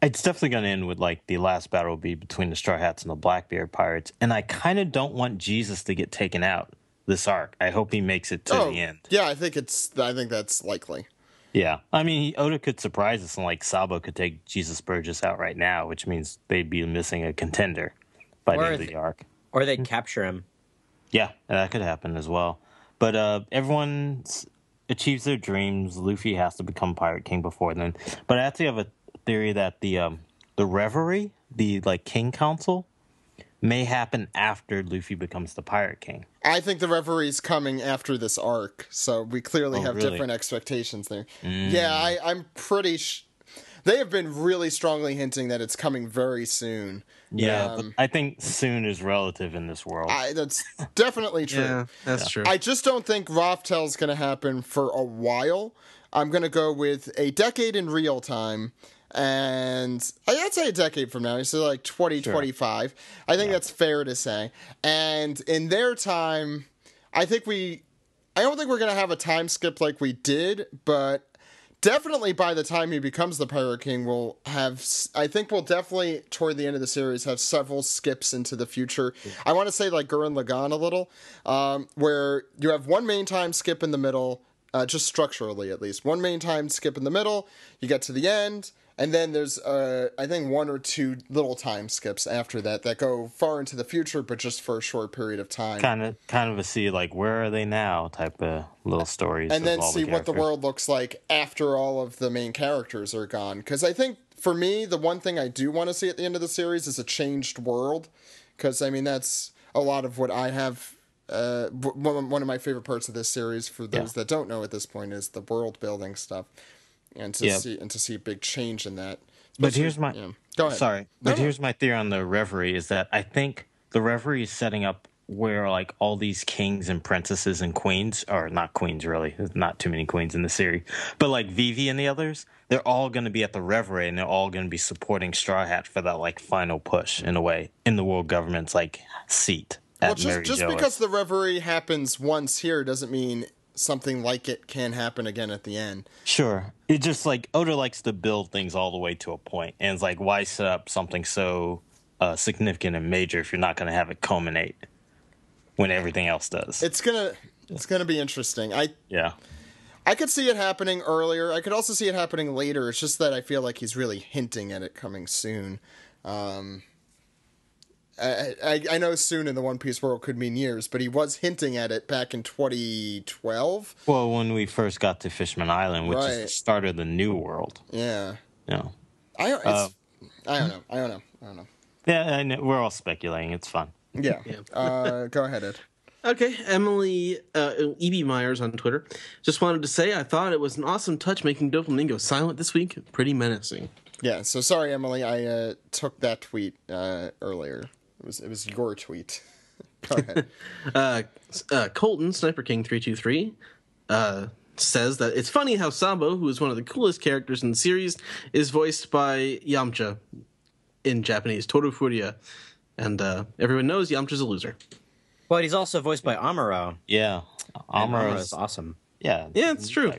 S6: it's definitely going to end with the last battle will be between the Straw Hats and the Blackbeard Pirates, and I kind of don't want Jesus to get taken out this arc. I hope he makes it to the end.
S1: Yeah, I think that's likely.
S6: Yeah, I mean Oda could surprise us, and Sabo could take Jesus Burgess out right now, which means they'd be missing a contender by the end of the arc.
S3: Or they'd capture him.
S6: Yeah, that could happen as well. But everyone achieves their dreams. Luffy has to become Pirate King before then. But I actually have a theory that the Reverie, the King Council, may happen after Luffy becomes the Pirate King.
S1: I think the Reverie's coming after this arc, so we clearly have different expectations there. Yeah, I'm pretty they have been really strongly hinting that it's coming very soon.
S6: Yeah, but I think soon is relative in this world.
S1: That's definitely true.
S2: Yeah, that's true.
S1: I just don't think Raftel's going to happen for a while. I'm going to go with a decade in real time. And I'd say a decade from now, so 2025. I think that's fair to say. And in their time, I don't think we're going to have a time skip like we did, but definitely by the time he becomes the Pirate King, I think we'll definitely, toward the end of the series, have several skips into the future. I want to say like Gurren Lagann a little, where you have one main time skip in the middle, just structurally at least. One main time skip in the middle, you get to the end, and then there's, I think, 1 or 2 little time skips after that go far into the future, but just for a short period of time.
S6: Kind of a see, like, where are they now type of little stories.
S1: And then see what the world looks like after all of the main characters are gone. Because I think, for me, the one thing I do want to see at the end of the series is a changed world. Because, I mean, that's a lot of what I have... one of my favorite parts of this series, for those that don't know at this point, is the world building stuff. And to see a big change in that.
S6: But here's my
S1: go ahead.
S6: Sorry, but here's my theory on the Reverie is that I think the Reverie is setting up where like all these kings and princesses and queens, or not queens really, there's not too many queens in the series, but like Vivi and the others, they're all going to be at the Reverie and they're all going to be supporting Straw Hat for that like final push in a way in the world government's like seat.
S1: Well, just because the Reverie happens once here doesn't mean something like it can happen again at the end.
S6: Sure. It's just like Oda likes to build things all the way to a point, and it's like, why set up something so significant and major if you're not going to have it culminate when everything else does?
S1: It's gonna be interesting. I could see it happening earlier. I could also see it happening later. It's just that I feel like he's really hinting at it coming soon. I know soon in the One Piece world could mean years, but he was hinting at it back in 2012.
S6: Well, when we first got to Fishman Island, which is the start of the new world.
S1: Yeah.
S6: Yeah.
S1: I don't know.
S6: Yeah, I know. We're all speculating. It's fun.
S1: Yeah. Go ahead, Ed.
S2: Okay, Emily E.B. Myers on Twitter just wanted to say I thought it was an awesome touch making Doflamingo silent this week. Pretty menacing.
S1: Yeah, so sorry, Emily. I took that tweet earlier. It was your tweet. Go ahead.
S2: Colton, Sniper King 323, says that it's funny how Sabo, who is one of the coolest characters in the series, is voiced by Yamcha in Japanese, Toru Furia. And everyone knows Yamcha's a loser.
S3: But he's also voiced by Amuro.
S6: Yeah.
S3: Amuro is awesome.
S6: Yeah.
S2: Yeah, it's true.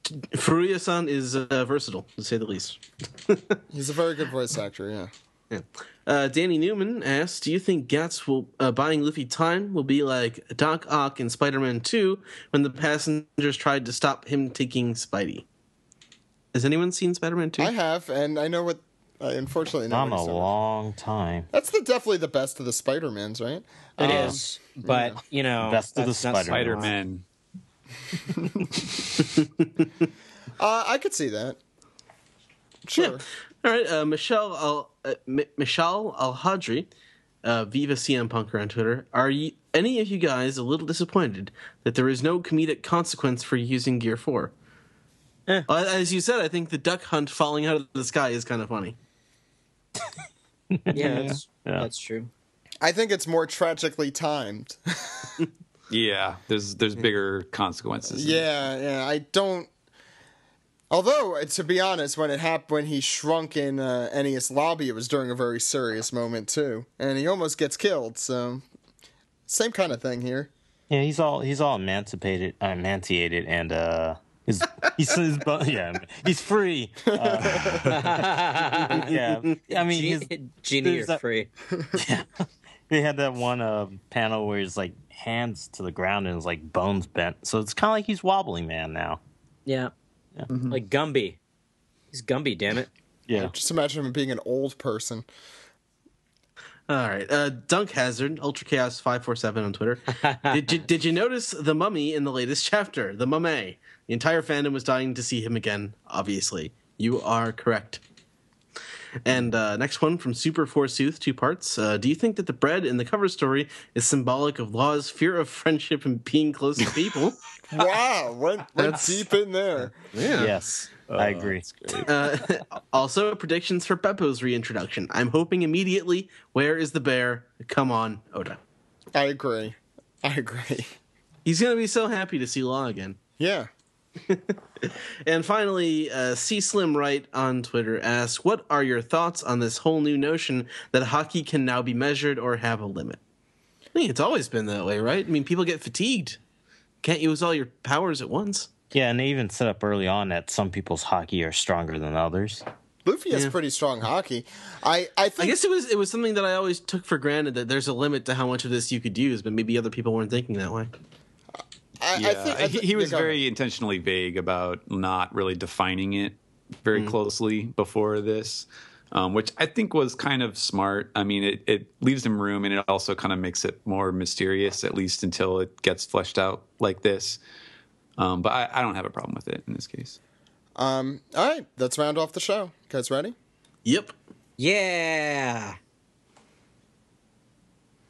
S2: Furuya-san is versatile, to say the least.
S1: He's a very good voice actor, yeah.
S2: Danny Newman asks, do you think Giatz will buying Luffy time will be like Doc Ock in Spider-Man 2 when the passengers tried to stop him taking Spidey? Has anyone seen Spider-Man 2?
S1: I have, and I know what... unfortunately,
S6: not in a long time.
S1: That's definitely the best of the Spider-Mans, right?
S3: It is, but, you know...
S6: Best of the Spider-Man.
S1: I could see that. Sure.
S2: Yeah. All right, Michelle Al-Hadri, Viva CM Punker on Twitter. Are any of you guys a little disappointed that there is no comedic consequence for using Gear 4? As you said, I think the duck hunt falling out of the sky is kind of funny.
S3: Yeah, that's true.
S1: I think it's more tragically timed.
S5: Yeah, there's bigger consequences.
S1: Yeah, I don't... Although, to be honest, when he shrunk in Ennius Lobby, it was during a very serious moment, too. And he almost gets killed, so... Same kind of thing here.
S6: Yeah, he's all emancipated, and he's free. Yeah, I mean,
S3: Genie, you're free.
S6: Yeah, they had that one panel where his like hands to the ground and his like bones bent, so it's kind of like he's wobbly man now.
S3: Yeah. Mm-hmm. Like Gumby. He's Gumby, damn it.
S6: Yeah.
S1: Just imagine him being an old person.
S2: All right. Dunk Hazard, Ultra Chaos 547 on Twitter. Did you notice the mummy in the latest chapter? The mummy. The entire fandom was dying to see him again, obviously. You are correct. And next one from Super Forsooth, 2 parts. Do you think that the bread in the cover story is symbolic of Law's fear of friendship and being close to people?
S1: Wow, went deep in there.
S2: Yeah.
S6: Yes, I agree.
S2: Also, predictions for Beppo's reintroduction. I'm hoping immediately. Where is the bear? Come on, Oda.
S1: I agree.
S2: He's going to be so happy to see Law again.
S1: Yeah.
S2: And finally, C Slim Right on Twitter asks, what are your thoughts on this whole new notion that hockey can now be measured or have a limit? I mean, it's always been that way, right? I mean, people get fatigued. Can't use all your powers at once.
S6: Yeah, and they even set up early on that some people's hockey are stronger than others.
S1: Luffy has pretty strong hockey. I think,
S2: I guess it was something that I always took for granted that there's a limit to how much of this you could use, but maybe other people weren't thinking that way.
S1: I think
S5: he was very intentionally vague about not really defining it very closely before this, which I think was kind of smart. I mean, it leaves him room, and it also kind of makes it more mysterious, at least until it gets fleshed out like this. But I don't have a problem with it in this case.
S1: All right, let's round off the show. You guys ready?
S2: Yep.
S3: Yeah.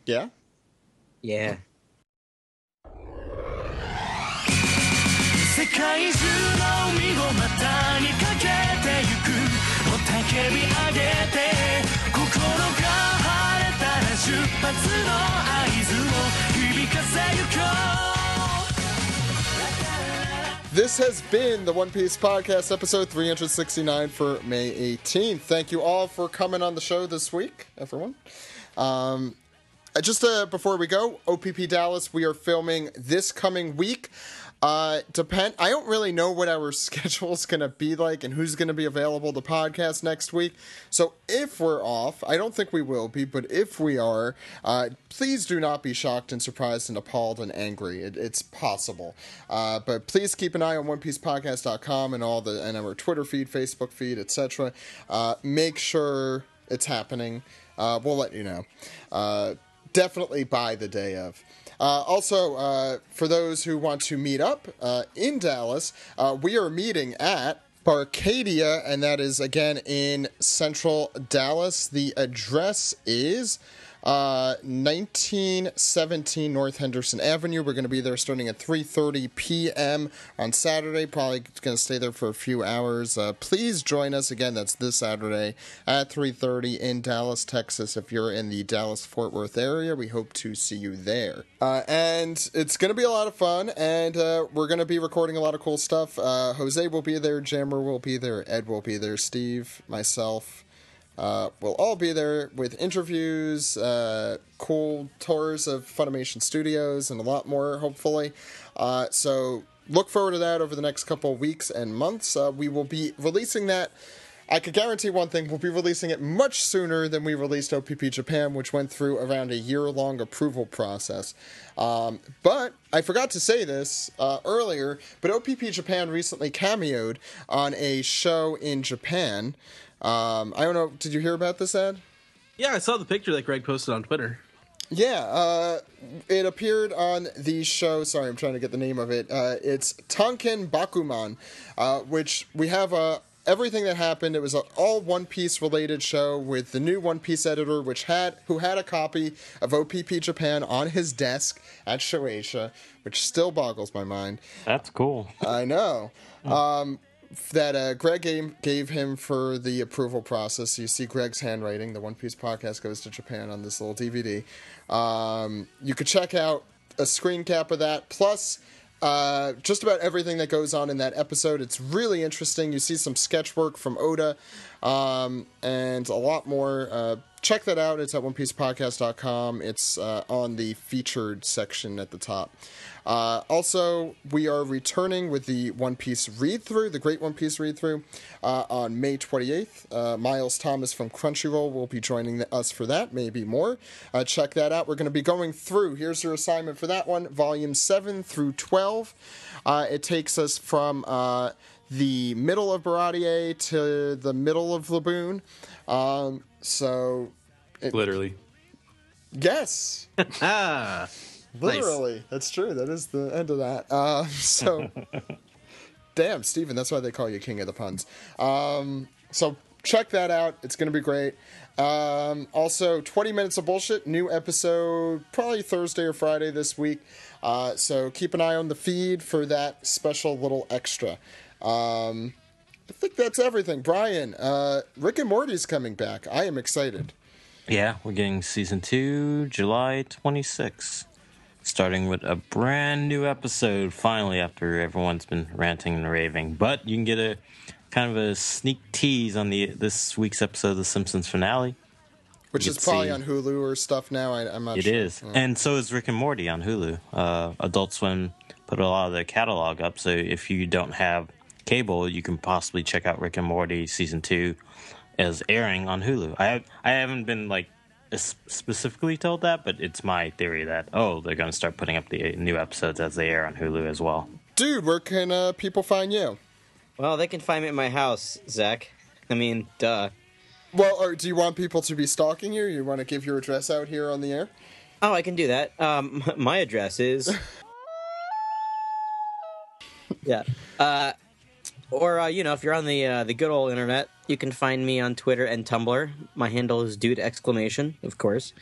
S1: Yeah?
S3: Yeah.
S7: 世界中の海を股にかけてゆく雄たけび上げて心が晴れたら出発の合図を響かせゆこう
S1: This has been the One Piece Podcast, episode 369 for May 18th. Thank you all for coming on the show this week, everyone. Just before we go, OPP Dallas, we are filming this coming week. I don't really know what our schedule is going to be like and who's going to be available to podcast next week. So if we're off, I don't think we will be, but if we are, please do not be shocked and surprised and appalled and angry. It's possible. But please keep an eye on OnePiecePodcast.com and and our Twitter feed, Facebook feed, etc. Make sure it's happening. We'll let you know. Definitely by the day of. Also, for those who want to meet up in Dallas, we are meeting at Barcadia, and that is, again, in central Dallas. The address is 1917 North Henderson Avenue. We're going to be there starting at 3:30 p.m. on Saturday. Probably going to stay there for a few hours. Please join us. Again, that's this Saturday at 3:30 in Dallas, Texas. If you're in the Dallas-Fort Worth area, we hope to see you there. And it's going to be a lot of fun, and we're going to be recording a lot of cool stuff. Jose will be there, Jammer will be there, Ed will be there, Steve, myself. We'll all be there with interviews, cool tours of Funimation Studios, and a lot more, hopefully. So look forward to that over the next couple of weeks and months. We will be releasing that. I could guarantee one thing, we'll be releasing it much sooner than we released OPP Japan, which went through around a year-long approval process. But I forgot to say this earlier, but OPP Japan recently cameoed on a show in Japan. I don't know, did you hear about this, Ed?
S2: Yeah, I saw the picture that Greg posted on Twitter.
S1: Yeah, it appeared on the show, sorry, I'm trying to get the name of it. It's Tonken Bakuman, which we have everything that happened. It was an all One Piece related show with the new One Piece editor, who had a copy of OPP Japan on his desk at Shueisha, which still boggles my mind.
S6: That's cool.
S1: I know. That Greg gave him for the approval process. You see Greg's handwriting. The One Piece Podcast Goes to Japan on this little DVD. You could check out a screen cap of that, plus just about everything that goes on in that episode. It's really interesting. You see some sketch work from Oda and a lot more. Check that out. It's at OnePiecePodcast.com. It's on the featured section at the top. Also, we are returning with the One Piece read-through, the Great One Piece read-through, on May 28th. Miles Thomas from Crunchyroll will be joining us for that, maybe more. Check that out. We're going to be going through, here's your assignment for that one, Volume 7 through 12. It takes us from the middle of Baradier to the middle of Laboon.
S5: Literally.
S1: Yes. Literally. Nice. That's true. That is the end of that. Damn, Steven, that's why they call you King of the Puns. So check that out. It's going to be great. Also, 20 Minutes of Bullshit, new episode probably Thursday or Friday this week. So keep an eye on the feed for that special little extra. I think that's everything. Brian, Rick and Morty's coming back. I am excited.
S6: Yeah, we're getting season 2, July 26th. Starting with a brand new episode, finally, after everyone's been ranting and raving. But you can get a kind of a sneak tease on this week's episode of The Simpsons finale.
S1: Which is probably on Hulu or stuff now. I'm not sure.
S6: It is. And so is Rick and Morty on Hulu. Adult Swim put a lot of their catalog up. So if you don't have cable, you can possibly check out Rick and Morty season 2 as airing on Hulu. I haven't been like specifically told that, but it's my theory that they're going to start putting up the new episodes as they air on Hulu as well.
S1: Dude, where can people find you?
S3: Well, they can find me at my house, Zach. I mean, duh.
S1: Well, do you want people to be stalking you? You want to give your address out here on the air?
S3: Oh, I can do that. My address is... yeah. Or, if you're on the good old internet, you can find me on Twitter and Tumblr. My handle is dude! Of course.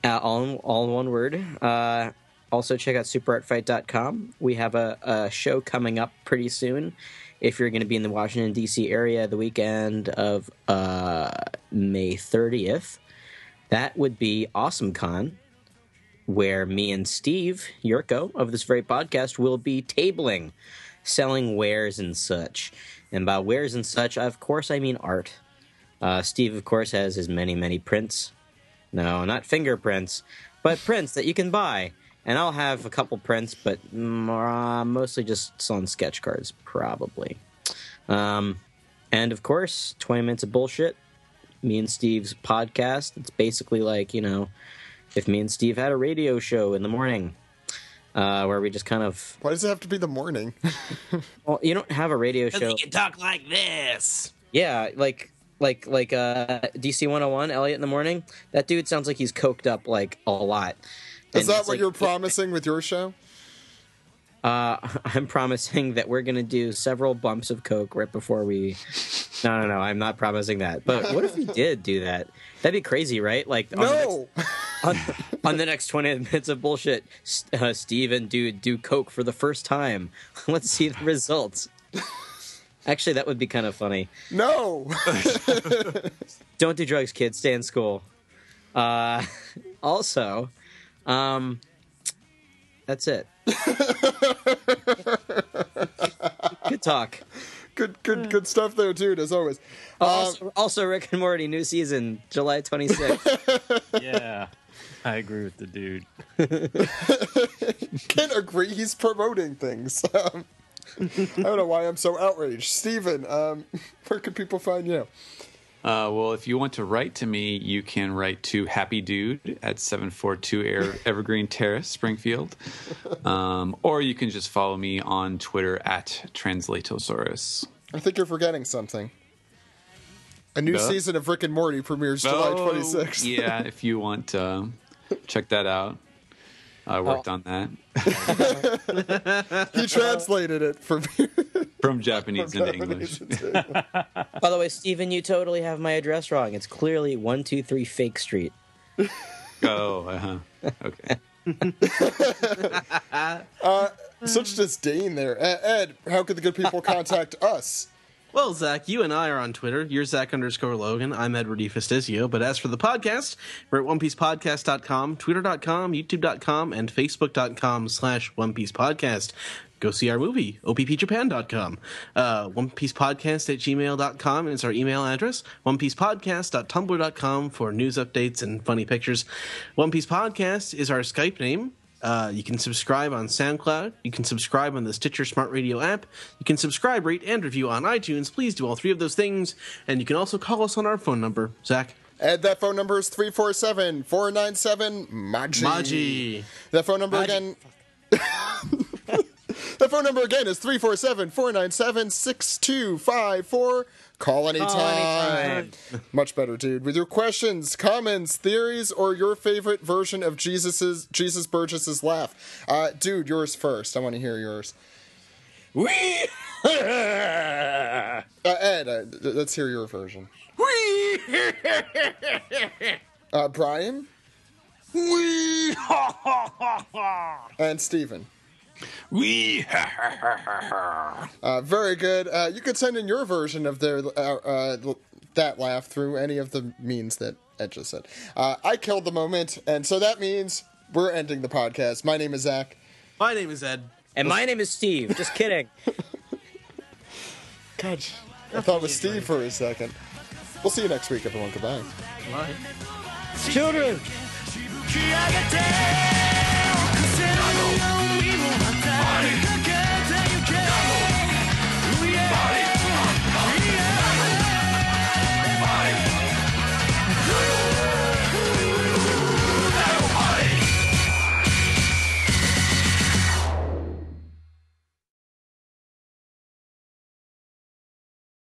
S3: All one word. Also, check out superartfight.com. We have a show coming up pretty soon. If you're going to be in the Washington, D.C. area the weekend of May 30th, that would be AwesomeCon, where me and Steve Yurko of this very podcast will be tabling, selling wares and such. And by wares and such, of course, I mean art. Steve, of course, has his many, many prints. No, not fingerprints, but prints that you can buy. And I'll have a couple prints, but mostly just on sketch cards, probably. And, of course, 20 Minutes of Bullshit, me and Steve's podcast. It's basically like, if me and Steve had a radio show in the morning. Where we just kind of...
S1: Why does it have to be the morning?
S3: Well, you don't have a radio show.
S2: You can talk like this.
S3: Yeah, like DC 101, Elliot in the morning. That dude sounds like he's coked up like a lot.
S1: Is that what you're promising with your show?
S3: I'm promising that we're gonna do several bumps of coke right before we. No, I'm not promising that. But what if we did do that? That'd be crazy, right? Like on the next 20 minutes of bullshit, Steve and dude do coke for the first time. Let's see the results. Actually, that would be kind of funny.
S1: No.
S3: Don't do drugs, kids. Stay in school. Also, that's it. Good talk.
S1: Good stuff there, dude, as always.
S3: Also, Rick and Morty, new season, July 26th.
S6: Yeah, I agree with the dude.
S1: Can't agree. He's promoting things. I don't know why I'm so outraged. Steven, where can people find you?
S5: Well, if you want to write to me, you can write to Happy Dude at 742 Evergreen Terrace, Springfield. Or you can just follow me on Twitter at Translatosaurus.
S1: I think you're forgetting something. A new season of Rick and Morty premieres July 26th.
S5: Yeah, if you want, check that out. I worked on that.
S1: He translated it for me.
S5: From Japanese into English.
S3: By the way, Steven, you totally have my address wrong. It's clearly 123 Fake Street.
S5: Oh, okay.
S1: Such disdain there. Ed, how could the good people contact us?
S2: Well, Zach, you and I are on Twitter. You're Zach_Logan. I'm Edward E. Festizio. But as for the podcast, we're at OnePiecePodcast.com, Twitter.com, YouTube.com, and Facebook.com/OnePiecePodcast. Go see our movie, OPPJapan.com. OnePiecePodcast@gmail.com is our email address. OnePiecePodcast.tumblr.com for news updates and funny pictures. One Piece Podcast is our Skype name. You can subscribe on SoundCloud. You can subscribe on the Stitcher Smart Radio app. You can subscribe, rate, and review on iTunes. Please do all three of those things. And you can also call us on our phone number. Zach?
S1: Ed, that phone number is 347-497-MAGI.
S2: Maji.
S1: That phone number again... That phone number again is 347-497-6254. Call anytime. Much better, dude. With your questions, comments, theories, or your favorite version of Jesus Burgess's laugh. Dude, yours first. I want to hear yours. Ed, let's hear your version. Bryan? And Steven. Very good. You could send in your version of their that laugh through any of the means that Ed just said. I killed the moment, and so that means we're ending the podcast. My name is Zach.
S2: My name is Ed.
S3: And my name is Steve. Just kidding.
S1: God, I thought it was Steve for a second. We'll see you next week, everyone. Goodbye.
S2: Bye.
S3: Children!
S7: き上げて